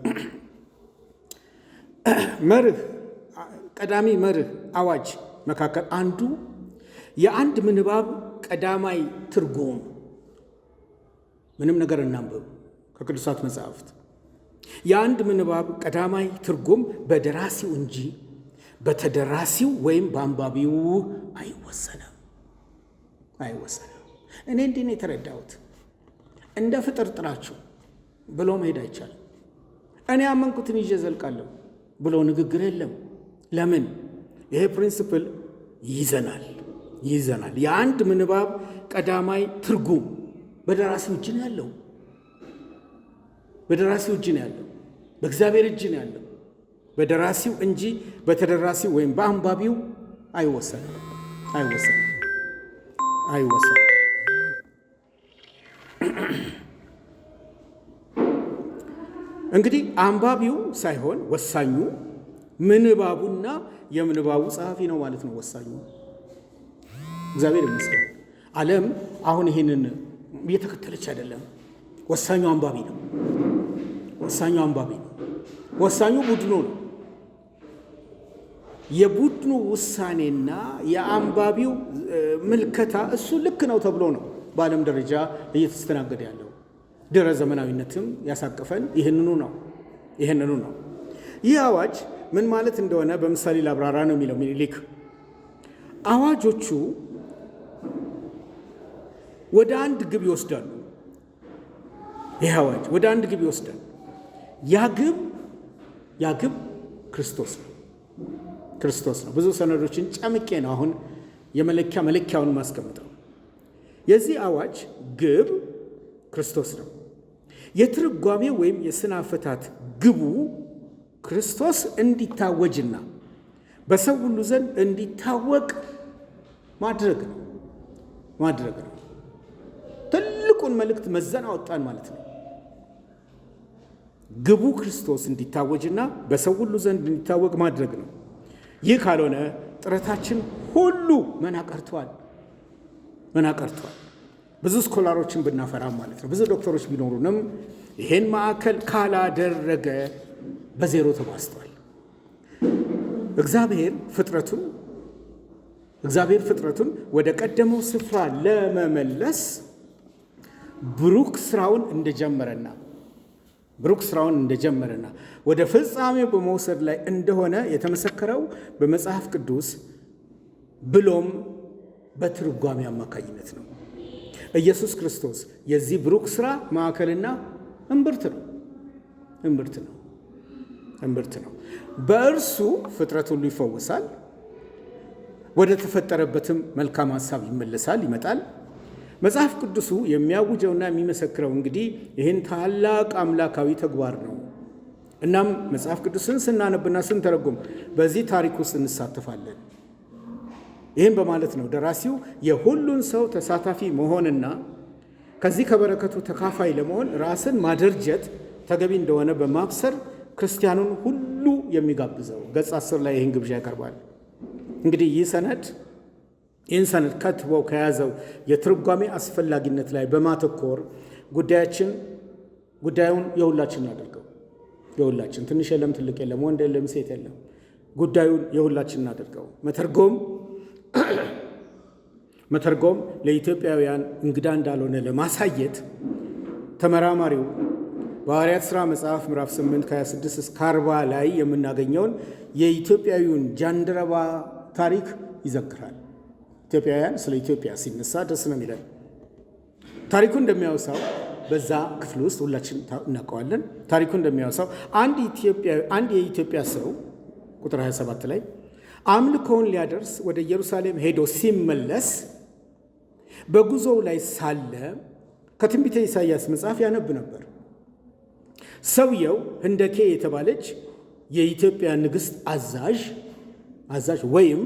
ቀዳሚ መርህ አዋጅ መካከል አንዱ የአንድ ምንባብ ቀዳማይ ትርጉም። ምንም ነገር እናንብብ ከቅዱሳት መጽሐፍት። የአንድ ምንባብ ቀዳማይ ትርጉም በደራሲው እንጂ በተደራሲው ወይም በአንባቢው አይወሰንም። እኔ እንዲህ ነው የተረዳሁት፣ እንደ ፍጥር ጥራችሁ ብሎ መሄድ አይቻልም። እኔ ያመንኩትን ይዤ ዘልቃለሁ ብሎ ንግግር የለም። ለምን? ይሄ ፕሪንሲፕል ይዘናል። የአንድ ምንባብ ቀዳማይ ትርጉም በደራሲው እጅ ነው ያለው። በእግዚአብሔር እጅ ነው ያለው። በደራሲው እንጂ በተደራሲው ወይም በአንባቢው አይወሰንም። እንግዲህ አንባቢው ሳይሆን ወሳኙ ምንባቡና የምንባቡ ጸሐፊ ነው ማለት ነው። ወሳኙ እግዚአብሔር ይመስገን። ዓለም አሁን ይህንን እየተከተለች አይደለም። ወሳኙ አንባቢ ነው። ወሳኙ ቡድኑ ነው። የቡድኑ ውሳኔና የአንባቢው ምልከታ እሱ ልክ ነው ተብሎ ነው በዓለም ደረጃ እየተስተናገደ ያለው። ድረ ዘመናዊነትም ያሳቀፈን ይህንኑ ነው። ይህ አዋጅ ምን ማለት እንደሆነ በምሳሌ ላብራራ ነው የሚለው ሚኒሊክ። አዋጆቹ ወደ አንድ ግብ ይወስዳሉ። ይህ አዋጅ ወደ አንድ ግብ ይወስዳል። ያ ግብ ክርስቶስ ነው። ብዙ ሰነዶችን ጨምቄ ነው አሁን መለኪያውን ማስቀምጠው። የዚህ አዋጅ ግብ ክርስቶስ ነው። የትርጓሜ ወይም የስነ አፈታት ግቡ ክርስቶስ እንዲታወጅና በሰው ሁሉ ዘንድ እንዲታወቅ ማድረግ ነው። ትልቁን መልእክት መዘን አወጣን ማለት ነው። ግቡ ክርስቶስ እንዲታወጅና በሰው ሁሉ ዘንድ እንዲታወቅ ማድረግ ነው። ይህ ካልሆነ ጥረታችን ሁሉ መና ቀርቷል። ብዙ ስኮላሮችን ብናፈራም ማለት ነው፣ ብዙ ዶክተሮች ቢኖሩንም ይሄን ማዕከል ካላደረገ በዜሮ ተባስቷል። እግዚአብሔር ፍጥረቱን ወደ ቀደመው ስፍራ ለመመለስ ብሩክ ስራውን እንደጀመረና ወደ ፍጻሜው በመውሰድ ላይ እንደሆነ የተመሰከረው በመጽሐፍ ቅዱስ ብሎም በትርጓሜ አማካኝነት ነው። ኢየሱስ ክርስቶስ የዚህ ብሩክ ስራ ማዕከልና እምብርት ነው። በእርሱ ፍጥረት ሁሉ ይፈወሳል፣ ወደ ተፈጠረበትም መልካም ሐሳብ ይመጣል። መጽሐፍ ቅዱሱ የሚያውጀውና የሚመሰክረው እንግዲህ ይህን ታላቅ አምላካዊ ተግባር ነው። እናም መጽሐፍ ቅዱስን ስናነብና ስንተረጉም በዚህ ታሪክ ውስጥ እንሳተፋለን። ይህም በማለት ነው ደራሲው የሁሉን ሰው ተሳታፊ መሆንና ከዚህ ከበረከቱ ተካፋይ ለመሆን ራስን ማደርጀት ተገቢ እንደሆነ በማብሰር ክርስቲያኑን ሁሉ የሚጋብዘው። ገጽ 10 ላይ ይህን ግብዣ ያቀርባል። እንግዲህ ይህን ሰነድ ከትቦ ከያዘው የትርጓሜ አስፈላጊነት ላይ በማተኮር ጉዳዩን የሁላችን እናደርገው። የሁላችን፣ ትንሽ የለም ትልቅ የለም፣ ወንድ የለም ሴት የለም። ጉዳዩን የሁላችን እናደርገው። መተርጎም ለኢትዮጵያውያን እንግዳ እንዳልሆነ ለማሳየት ተመራማሪው በሐዋርያት ሥራ መጽሐፍ ምዕራፍ 8 ከ26 እስከ 40 ላይ የምናገኘውን የኢትዮጵያዊውን ጃንደረባ ታሪክ ይዘክራል። ኢትዮጵያውያን ስለ ኢትዮጵያ ሲነሳ ደስ ነው የሚለን። ታሪኩ እንደሚያወሳው በዛ ክፍል ውስጥ ሁላችን እናውቀዋለን። ታሪኩ እንደሚያወሳው አንድ የኢትዮጵያ ሰው ቁጥር 27 ላይ አምልኮውን ሊያደርስ ወደ ኢየሩሳሌም ሄዶ ሲመለስ በጉዞው ላይ ሳለ ከትንቢተ ኢሳይያስ መጽሐፍ ያነብ ነበር። ሰውየው ህንደኬ የተባለች የኢትዮጵያ ንግሥት አዛዥ ወይም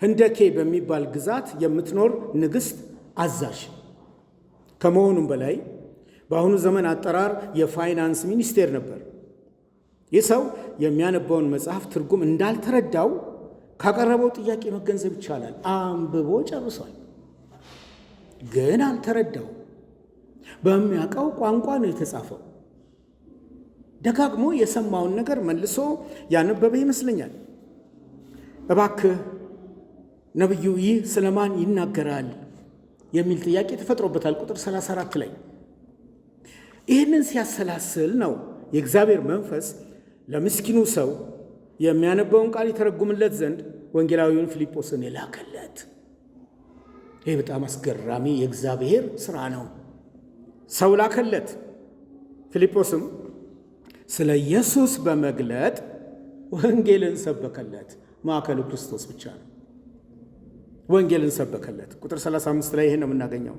ህንደኬ በሚባል ግዛት የምትኖር ንግሥት አዛዥ ከመሆኑም በላይ በአሁኑ ዘመን አጠራር የፋይናንስ ሚኒስቴር ነበር። ይህ ሰው የሚያነበውን መጽሐፍ ትርጉም እንዳልተረዳው ካቀረበው ጥያቄ መገንዘብ ይቻላል። አንብቦ ጨርሷል፣ ግን አልተረዳው። በሚያውቀው ቋንቋ ነው የተጻፈው። ደጋግሞ የሰማውን ነገር መልሶ ያነበበ ይመስለኛል። እባክህ ነቢዩ ይህ ስለማን ይናገራል የሚል ጥያቄ ተፈጥሮበታል። ቁጥር 34 ላይ ይህንን ሲያሰላስል ነው የእግዚአብሔር መንፈስ ለምስኪኑ ሰው የሚያነበውን ቃል ይተረጉምለት ዘንድ ወንጌላዊውን ፊልጶስን የላከለት። ይህ በጣም አስገራሚ የእግዚአብሔር ሥራ ነው። ሰው ላከለት። ፊልጶስም ስለ ኢየሱስ በመግለጥ ወንጌልን ሰበከለት። ማዕከሉ ክርስቶስ ብቻ ነው። ወንጌልን ሰበከለት። ቁጥር 35 ላይ ይሄን ነው የምናገኘው።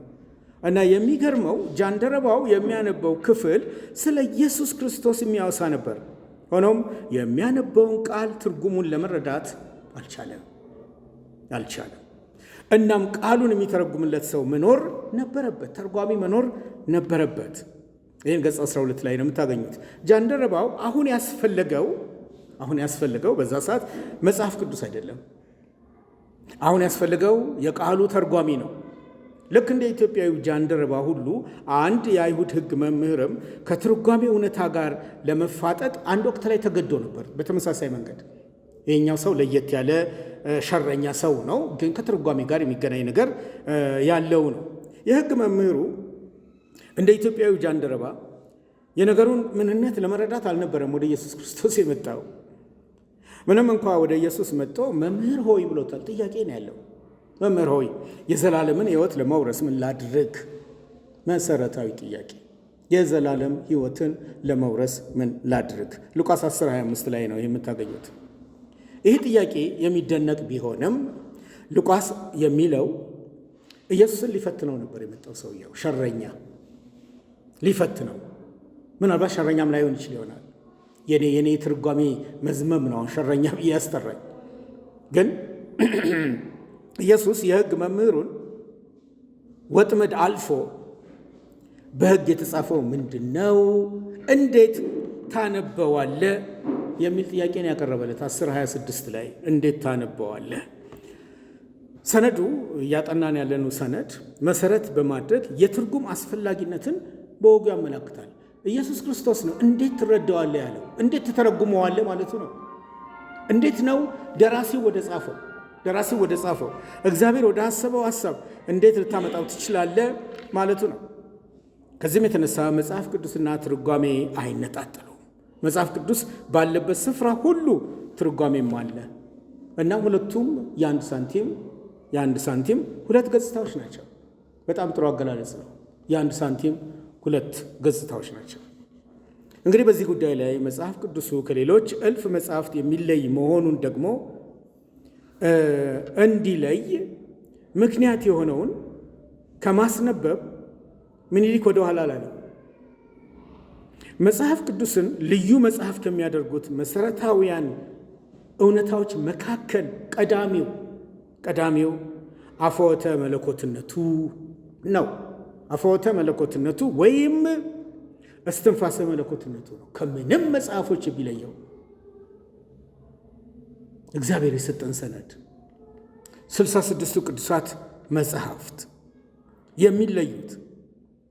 እና የሚገርመው ጃንደረባው የሚያነበው ክፍል ስለ ኢየሱስ ክርስቶስ የሚያወሳ ነበር። ሆኖም የሚያነበውን ቃል ትርጉሙን ለመረዳት አልቻለም። እናም ቃሉን የሚተረጉምለት ሰው መኖር ነበረበት፣ ተርጓሚ መኖር ነበረበት። ይህን ገጽ 12 ላይ ነው የምታገኙት። ጃንደረባው አሁን ያስፈልገው በዛ ሰዓት መጽሐፍ ቅዱስ አይደለም። አሁን ያስፈልገው የቃሉ ተርጓሚ ነው። ልክ እንደ ኢትዮጵያዊ ጃንደረባ ሁሉ አንድ የአይሁድ ሕግ መምህርም ከትርጓሜ እውነታ ጋር ለመፋጠጥ አንድ ወቅት ላይ ተገዶ ነበር። በተመሳሳይ መንገድ ይህኛው ሰው ለየት ያለ ሸረኛ ሰው ነው፣ ግን ከትርጓሜ ጋር የሚገናኝ ነገር ያለው ነው። የሕግ መምህሩ እንደ ኢትዮጵያዊ ጃንደረባ የነገሩን ምንነት ለመረዳት አልነበረም ወደ ኢየሱስ ክርስቶስ የመጣው። ምንም እንኳ ወደ ኢየሱስ መጥቶ መምህር ሆይ ብሎታል። ጥያቄ ነው ያለው። መምህር ሆይ የዘላለምን ሕይወት ለመውረስ ምን ላድርግ? መሰረታዊ ጥያቄ። የዘላለም ሕይወትን ለመውረስ ምን ላድርግ? ሉቃስ 10:25 ላይ ነው የምታገኙት። ይህ ጥያቄ የሚደነቅ ቢሆንም ሉቃስ የሚለው ኢየሱስን ሊፈትነው ነበር የመጣው ሰውየው። ሸረኛ ሊፈትነው፣ ምናልባት ሸረኛም ላይሆን ይችል ይሆናል። የኔ ትርጓሜ መዝመም ነው ሸረኛ ብዬ ያስጠራኝ። ግን ኢየሱስ የሕግ መምህሩን ወጥመድ አልፎ በሕግ የተጻፈው ምንድን ነው? እንዴት ታነበዋለ? የሚል ጥያቄ ነው ያቀረበለት። 10:26 ላይ እንዴት ታነበዋለ? ሰነዱ እያጠናን ያለነው ሰነድ መሰረት በማድረግ የትርጉም አስፈላጊነትን በወጉ ያመላክታል። ኢየሱስ ክርስቶስ ነው እንዴት ትረዳዋለህ ያለው። እንዴት ትተረጉመዋለህ ማለቱ ነው። እንዴት ነው ደራሲው ወደ ጻፈው እግዚአብሔር ወደ አሰበው ሐሳብ እንዴት ልታመጣው ትችላለህ ማለቱ ነው። ከዚህም የተነሳ መጽሐፍ ቅዱስና ትርጓሜ አይነጣጠሉም። መጽሐፍ ቅዱስ ባለበት ስፍራ ሁሉ ትርጓሜም አለ እና ሁለቱም የአንድ ሳንቲም ሁለት ገጽታዎች ናቸው። በጣም ጥሩ አገላለጽ ነው። የአንድ ሳንቲም ሁለት ገጽታዎች ናቸው። እንግዲህ በዚህ ጉዳይ ላይ መጽሐፍ ቅዱሱ ከሌሎች እልፍ መጽሐፍት የሚለይ መሆኑን ደግሞ እንዲለይ ምክንያት የሆነውን ከማስነበብ ምኒልክ ወደ ኋላ አላለም። መጽሐፍ ቅዱስን ልዩ መጽሐፍ ከሚያደርጉት መሰረታዊያን እውነታዎች መካከል ቀዳሚው አፈወተ መለኮትነቱ ነው። አፈወተ መለኮትነቱ ወይም እስትንፋሰ መለኮትነቱ ነው። ከምንም መጽሐፎች ቢለየው እግዚአብሔር የሰጠን ሰነድ 66ቱ ቅዱሳት መጽሐፍት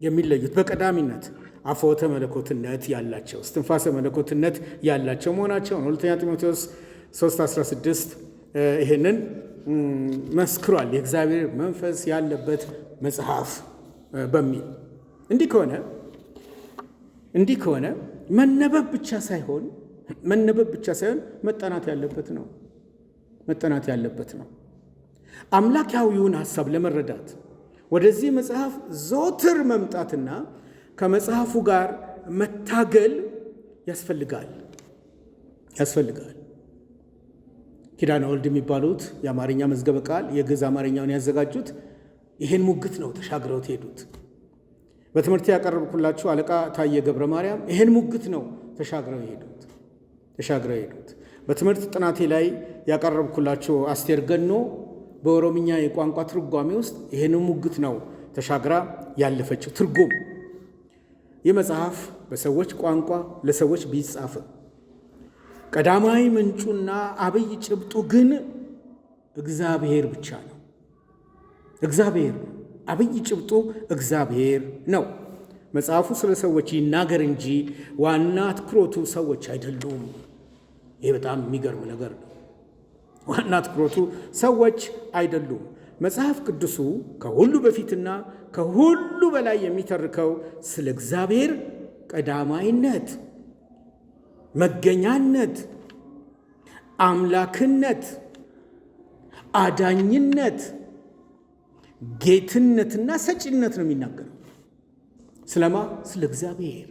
የሚለዩት በቀዳሚነት አፈወተ መለኮትነት ያላቸው እስትንፋሰ መለኮትነት ያላቸው መሆናቸው ነው። ሁለተኛ ጢሞቴዎስ 3:16 ይህንን መስክሯል። የእግዚአብሔር መንፈስ ያለበት መጽሐፍ በሚል እንዲህ ከሆነ መነበብ ብቻ ሳይሆን መጠናት ያለበት ነው። አምላካዊውን ሐሳብ ለመረዳት ወደዚህ መጽሐፍ ዘወትር መምጣትና ከመጽሐፉ ጋር መታገል ያስፈልጋል። ኪዳነ ወልድ የሚባሉት የአማርኛ መዝገበ ቃል የግዕዝ አማርኛውን ያዘጋጁት ይህን ሙግት ነው ተሻግረው ሄዱት። በትምህርት ያቀረብኩላችሁ አለቃ ታየ ገብረ ማርያም ይህን ሙግት ነው ተሻግረው ሄዱት። በትምህርት ጥናቴ ላይ ያቀረብኩላችሁ አስቴር ገኖ በኦሮምኛ የቋንቋ ትርጓሜ ውስጥ ይህን ሙግት ነው ተሻግራ ያለፈችው። ትርጉም ይህ መጽሐፍ በሰዎች ቋንቋ ለሰዎች ቢጻፍም ቀዳማዊ ምንጩና አብይ ጭብጡ ግን እግዚአብሔር ብቻ ነው። አብይ ጭብጡ እግዚአብሔር ነው። መጽሐፉ ስለ ሰዎች ይናገር እንጂ ዋና ትኩረቱ ሰዎች አይደሉም። ይህ በጣም የሚገርም ነገር ነው። ዋና ትኩረቱ ሰዎች አይደሉም። መጽሐፍ ቅዱሱ ከሁሉ በፊትና ከሁሉ በላይ የሚተርከው ስለ እግዚአብሔር ቀዳማይነት፣ መገኛነት፣ አምላክነት፣ አዳኝነት፣ ጌትነትና ሰጪነት ነው የሚናገረው። ስለማ ስለ እግዚአብሔር።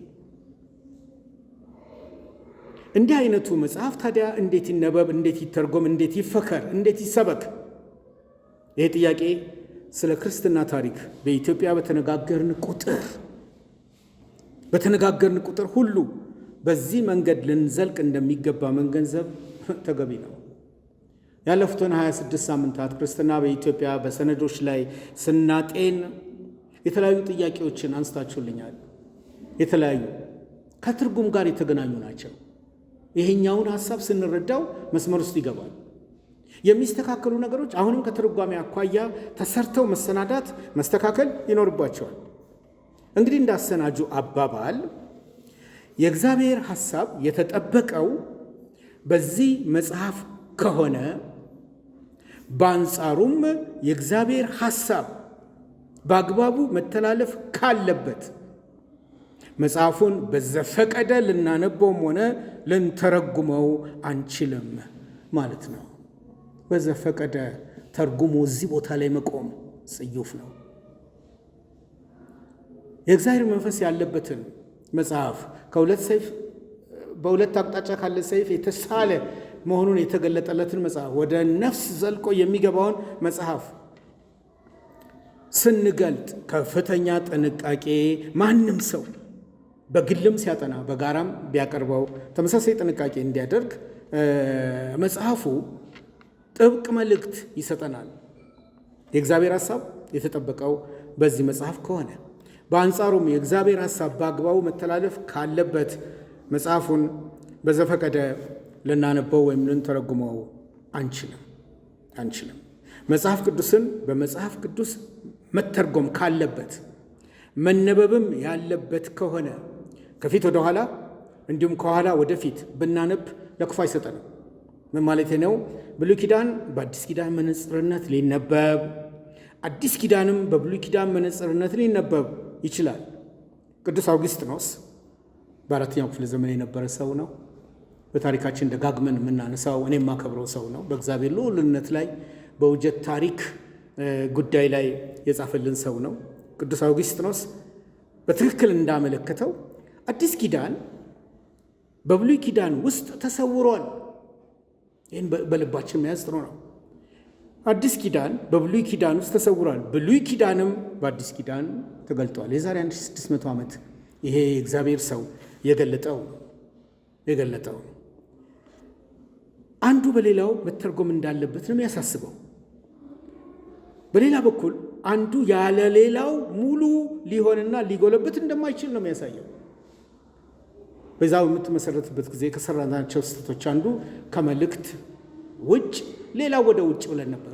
እንዲህ አይነቱ መጽሐፍ ታዲያ እንዴት ይነበብ? እንዴት ይተርጎም? እንዴት ይፈከር? እንዴት ይሰበክ? ይህ ጥያቄ ስለ ክርስትና ታሪክ በኢትዮጵያ በተነጋገርን ቁጥር ሁሉ በዚህ መንገድ ልንዘልቅ እንደሚገባ መገንዘብ ተገቢ ነው። ያለፉትን 26 ሳምንታት ክርስትና በኢትዮጵያ በሰነዶች ላይ ስናጤን የተለያዩ ጥያቄዎችን አንስታችሁልኛል። የተለያዩ ከትርጉም ጋር የተገናኙ ናቸው። ይሄኛውን ሐሳብ ስንረዳው መስመር ውስጥ ይገባል። የሚስተካከሉ ነገሮች አሁንም ከትርጓሜ አኳያ ተሰርተው መስተካከል ይኖርባቸዋል። እንግዲህ እንዳሰናጁ አባባል የእግዚአብሔር ሐሳብ የተጠበቀው በዚህ መጽሐፍ ከሆነ በአንጻሩም የእግዚአብሔር ሐሳብ በአግባቡ መተላለፍ ካለበት መጽሐፉን በዘፈቀደ ልናነበውም ሆነ ልንተረጉመው አንችልም ማለት ነው። በዘፈቀደ ተርጉሞ እዚህ ቦታ ላይ መቆም ጽዩፍ ነው። የእግዚአብሔር መንፈስ ያለበትን መጽሐፍ በሁለት አቅጣጫ ካለ ሰይፍ የተሳለ መሆኑን የተገለጠለትን መጽሐፍ ወደ ነፍስ ዘልቆ የሚገባውን መጽሐፍ ስንገልጥ ከፍተኛ ጥንቃቄ ማንም ሰው በግልም ሲያጠና በጋራም ቢያቀርበው ተመሳሳይ ጥንቃቄ እንዲያደርግ መጽሐፉ ጥብቅ መልእክት ይሰጠናል። የእግዚአብሔር ሐሳብ የተጠበቀው በዚህ መጽሐፍ ከሆነ በአንጻሩም የእግዚአብሔር ሐሳብ በአግባቡ መተላለፍ ካለበት መጽሐፉን በዘፈቀደ ልናነበው ወይም ልንተረጉመው አንችልም። መጽሐፍ ቅዱስን በመጽሐፍ ቅዱስ መተርጎም ካለበት መነበብም ያለበት ከሆነ ከፊት ወደ ኋላ እንዲሁም ከኋላ ወደፊት ብናነብ ለክፉ አይሰጠንም። ምን ማለት ነው? ብሉይ ኪዳን በአዲስ ኪዳን መነጽርነት ሊነበብ፣ አዲስ ኪዳንም በብሉይ ኪዳን መነጽርነት ሊነበብ ይችላል። ቅዱስ አውግስጢኖስ በአራተኛው ክፍለ ዘመን የነበረ ሰው ነው። በታሪካችን ደጋግመን የምናነሳው እኔ የማከብረው ሰው ነው። በእግዚአብሔር ልዑልነት ላይ በውጀት ታሪክ ጉዳይ ላይ የጻፈልን ሰው ነው። ቅዱስ አውግስጢኖስ በትክክል እንዳመለከተው አዲስ ኪዳን በብሉይ ኪዳን ውስጥ ተሰውሯል። ይህን በልባችን መያዝ ጥሩ ነው። አዲስ ኪዳን በብሉይ ኪዳን ውስጥ ተሰውሯል፣ ብሉይ ኪዳንም በአዲስ ኪዳን ተገልጧል። የዛሬ 1600 ዓመት ይሄ የእግዚአብሔር ሰው የገለጠው። አንዱ በሌላው መተርጎም እንዳለበት ነው የሚያሳስበው። በሌላ በኩል አንዱ ያለ ሌላው ሙሉ ሊሆንና ሊጎለበት እንደማይችል ነው የሚያሳየው። በዛው የምትመሰረትበት ጊዜ ከሰራናቸው ስህተቶች አንዱ ከመልእክት ውጭ ሌላው ወደ ውጭ ብለን ነበር።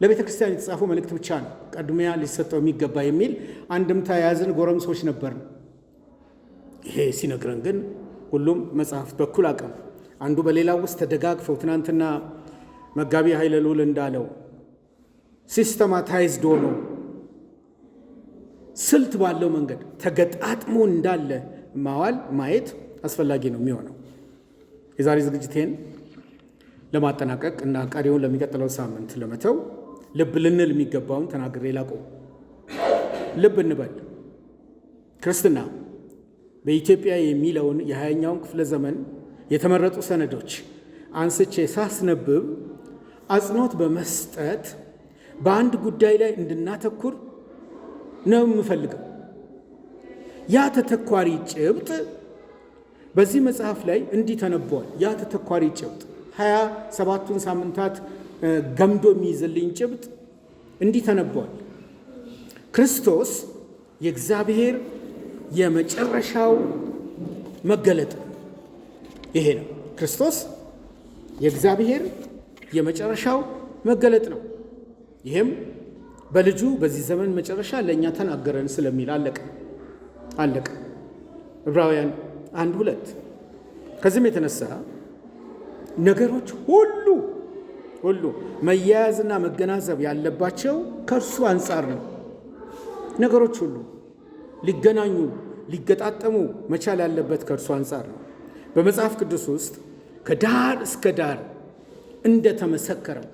ለቤተ ክርስቲያን የተጻፈው መልእክት ብቻ ነው ቀድሚያ ሊሰጠው የሚገባ የሚል አንድምታ የያዝን ጎረምሶች ነበር። ይሄ ሲነግረን ግን ሁሉም መጽሐፍ በኩል አቅም አንዱ በሌላው ውስጥ ተደጋግፈው ትናንትና መጋቢ ኃይለ ልዑል እንዳለው ሲስተማታይዝድ ሆኖ ስልት ባለው መንገድ ተገጣጥሞ እንዳለ ማየት አስፈላጊ ነው የሚሆነው። የዛሬ ዝግጅቴን ለማጠናቀቅ እና ቀሪውን ለሚቀጥለው ሳምንት ለመተው ልብ ልንል የሚገባውን ተናግሬ ላቆም። ልብ እንበል። ክርስትና በኢትዮጵያ የሚለውን የ20ኛውን ክፍለ ዘመን የተመረጡ ሰነዶች አንስቼ ሳስነብብ አጽንኦት በመስጠት በአንድ ጉዳይ ላይ እንድናተኩር ነው የምፈልገው። ያ ተተኳሪ ጭብጥ በዚህ መጽሐፍ ላይ እንዲህ ተነቧል። ያ ተተኳሪ ጭብጥ 27ቱን ሳምንታት ገምዶ የሚይዝልኝ ጭብጥ እንዲህ ተነቧል። ክርስቶስ የእግዚአብሔር የመጨረሻው መገለጥ ነው። ይሄ ነው ክርስቶስ የእግዚአብሔር የመጨረሻው መገለጥ ነው። ይህም በልጁ በዚህ ዘመን መጨረሻ ለእኛ ተናገረን ስለሚል አለቀ። ዕብራውያን 1:2 ከዚህም የተነሳ ነገሮች ሁሉ መያያዝና መገናዘብ ያለባቸው ከእርሱ አንጻር ነው። ነገሮች ሁሉ ሊገናኙ ሊገጣጠሙ መቻል ያለበት ከእርሱ አንጻር ነው። በመጽሐፍ ቅዱስ ውስጥ ከዳር እስከ ዳር እንደተመሰከረው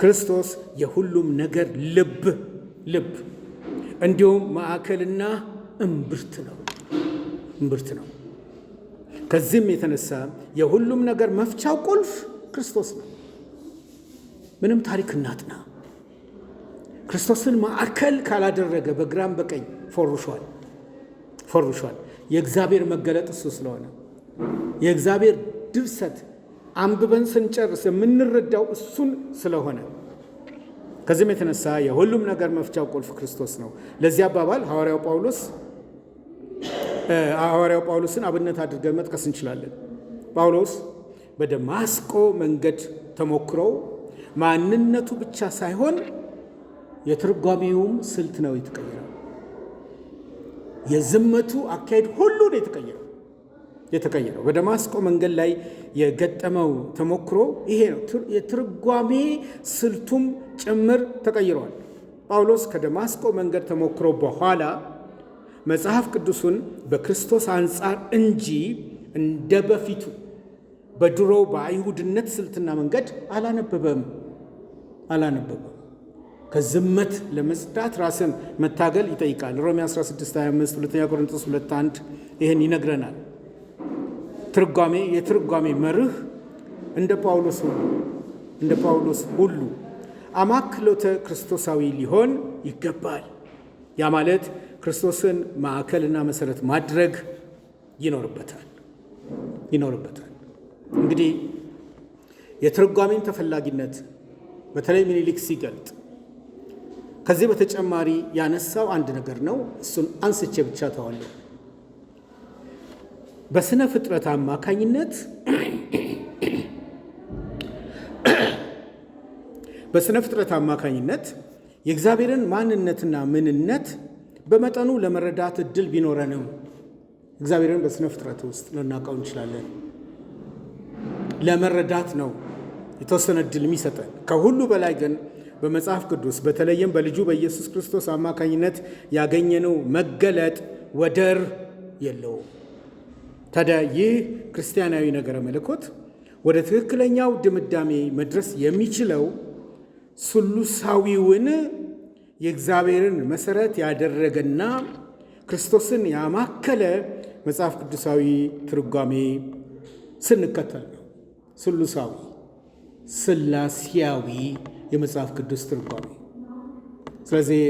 ክርስቶስ የሁሉም ነገር ልብ እንዲሁም ማዕከልና እምብርት ነው። ከዚህም የተነሳ የሁሉም ነገር መፍቻው ቁልፍ ክርስቶስ ነው። ምንም ታሪክ እናጥና፣ ክርስቶስን ማዕከል ካላደረገ በግራም በቀኝ ፎርሿል። የእግዚአብሔር መገለጥ እሱ ስለሆነ የእግዚአብሔር ድርሰት አንብበን ስንጨርስ የምንረዳው እሱን ስለሆነ ከዚህም የተነሳ የሁሉም ነገር መፍቻው ቁልፍ ክርስቶስ ነው። ለዚህ አባባል ሐዋርያው ጳውሎስን አብነት አድርገን መጥቀስ እንችላለን። ጳውሎስ በደማስቆ መንገድ ተሞክሮው ማንነቱ ብቻ ሳይሆን የትርጓሜውም ስልት ነው የተቀየረው። የዝመቱ አካሄድ ሁሉ ነው የተቀየረው። በደማስቆ መንገድ ላይ የገጠመው ተሞክሮ ይሄ ነው። የትርጓሜ ስልቱም ጭምር ተቀይሯል። ጳውሎስ ከደማስቆ መንገድ ተሞክሮ በኋላ መጽሐፍ ቅዱሱን በክርስቶስ አንጻር እንጂ እንደ በፊቱ በድሮው በአይሁድነት ስልትና መንገድ አላነበበም። ከዝመት ለመጽዳት ራስን መታገል ይጠይቃል። ሮሜ 16:25፣ 2 ቆሮንቶስ 2:1 ይህን ይነግረናል። የትርጓሜ መርህ እንደ ጳውሎስ ሁሉ አማክሎተ ክርስቶሳዊ ሊሆን ይገባል። ያ ማለት ክርስቶስን ማዕከልና መሰረት ማድረግ ይኖርበታል። እንግዲህ የትርጓሜን ተፈላጊነት በተለይ ምኒልክ ሲገልጥ ከዚህ በተጨማሪ ያነሳው አንድ ነገር ነው። እሱን አንስቼ ብቻ ተዋለሁ። በስነ ፍጥረት አማካኝነት የእግዚአብሔርን ማንነትና ምንነት በመጠኑ ለመረዳት እድል ቢኖረንም እግዚአብሔርን በስነ ፍጥረት ውስጥ ልናውቀው እንችላለን። ለመረዳት ነው የተወሰነ እድል የሚሰጠን። ከሁሉ በላይ ግን በመጽሐፍ ቅዱስ በተለይም በልጁ በኢየሱስ ክርስቶስ አማካኝነት ያገኘነው መገለጥ ወደር የለውም። ታዲያ ይህ ክርስቲያናዊ ነገረ መለኮት ወደ ትክክለኛው ድምዳሜ መድረስ የሚችለው ስሉሳዊውን የእግዚአብሔርን መሰረት ያደረገና ክርስቶስን ያማከለ መጽሐፍ ቅዱሳዊ ትርጓሜ ስንከተል ነው። ስላሴያዊ የመጽሐፍ ቅዱስ ትርጓሜ። ስለዚህ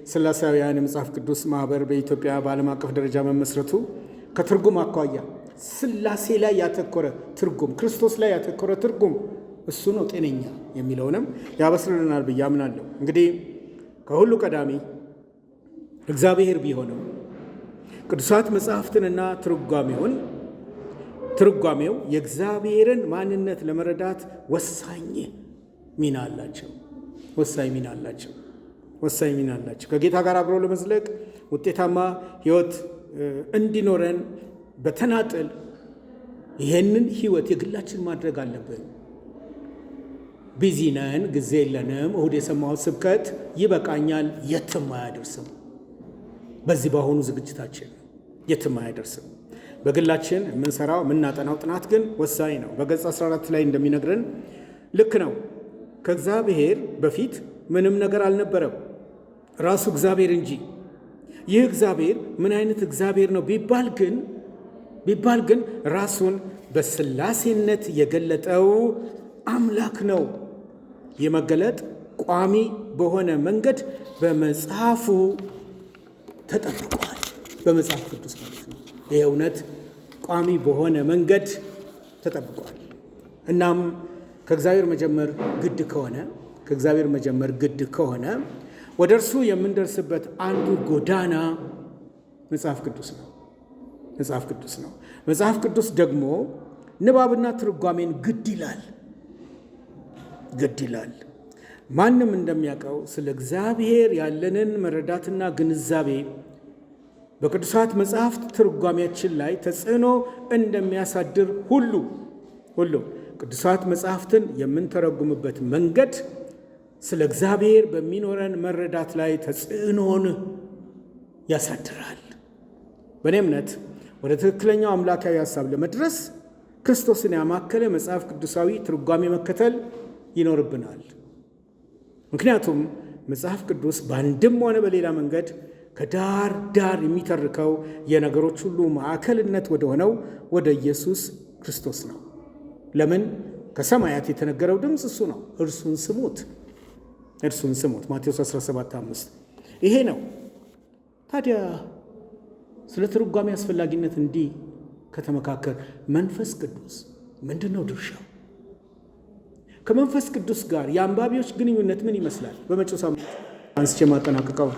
ሥላሴያውያን የመጽሐፍ ቅዱስ ማኅበር በኢትዮጵያ በዓለም አቀፍ ደረጃ መመስረቱ ከትርጉም አኳያ ሥላሴ ላይ ያተኮረ ትርጉም፣ ክርስቶስ ላይ ያተኮረ ትርጉም እሱ ነው ጤነኛ የሚለውንም ያበስርልናል ብዬ አምናለሁ። እንግዲህ ከሁሉ ቀዳሚ እግዚአብሔር ቢሆንም ቅዱሳት መጽሐፍትንና ትርጓሜው የእግዚአብሔርን ማንነት ለመረዳት ወሳኝ ሚና አላቸው። ከጌታ ጋር አብሮ ለመዝለቅ ውጤታማ ሕይወት እንዲኖረን በተናጠል ይሄንን ሕይወት የግላችን ማድረግ አለብን። ቢዚ ነን፣ ጊዜ የለንም፣ እሁድ የሰማሁት ስብከት ይበቃኛል፣ የትም አያደርስም። በዚህ በአሁኑ ዝግጅታችን የትም አያደርስም። በግላችን የምንሰራው የምናጠናው ጥናት ግን ወሳኝ ነው። በገጽ 14 ላይ እንደሚነግረን ልክ ነው። ከእግዚአብሔር በፊት ምንም ነገር አልነበረም፣ ራሱ እግዚአብሔር እንጂ። ይህ እግዚአብሔር ምን አይነት እግዚአብሔር ነው ቢባል ግን ራሱን በሥላሴነት የገለጠው አምላክ ነው። የመገለጥ ቋሚ በሆነ መንገድ በመጽሐፉ ተጠብቋል። በመጽሐፍ ቅዱስ ማለት ነው። ይህ እውነት ቋሚ በሆነ መንገድ ተጠብቋል። እናም ከእግዚአብሔር መጀመር ግድ ከሆነ ወደ እርሱ የምንደርስበት አንዱ ጎዳና መጽሐፍ ቅዱስ ነው። መጽሐፍ ቅዱስ ደግሞ ንባብና ትርጓሜን ግድ ይላል። ማንም እንደሚያውቀው ስለ እግዚአብሔር ያለንን መረዳትና ግንዛቤ በቅዱሳት መጽሐፍት ትርጓሜያችን ላይ ተጽዕኖ እንደሚያሳድር ሁሉ ቅዱሳት መጽሐፍትን የምንተረጉምበት መንገድ ስለ እግዚአብሔር በሚኖረን መረዳት ላይ ተጽዕኖን ያሳድራል። በእኔ እምነት ወደ ትክክለኛው አምላካዊ ሐሳብ ለመድረስ ክርስቶስን ያማከለ መጽሐፍ ቅዱሳዊ ትርጓሜ መከተል ይኖርብናል። ምክንያቱም መጽሐፍ ቅዱስ በአንድም ሆነ በሌላ መንገድ ከዳር ዳር የሚተርከው የነገሮች ሁሉ ማዕከልነት ወደ ሆነው ወደ ኢየሱስ ክርስቶስ ነው። ለምን? ከሰማያት የተነገረው ድምፅ እሱ ነው። እርሱን ስሙት ማቴዎስ 17:5 ይሄ ነው። ታዲያ ስለ ትርጓሜ አስፈላጊነት እንዲህ ከተመካከር መንፈስ ቅዱስ ምንድን ነው ድርሻው? ከመንፈስ ቅዱስ ጋር የአንባቢዎች ግንኙነት ምን ይመስላል? በመጪው ሳምንት አንስቼ ማጠናቀቀው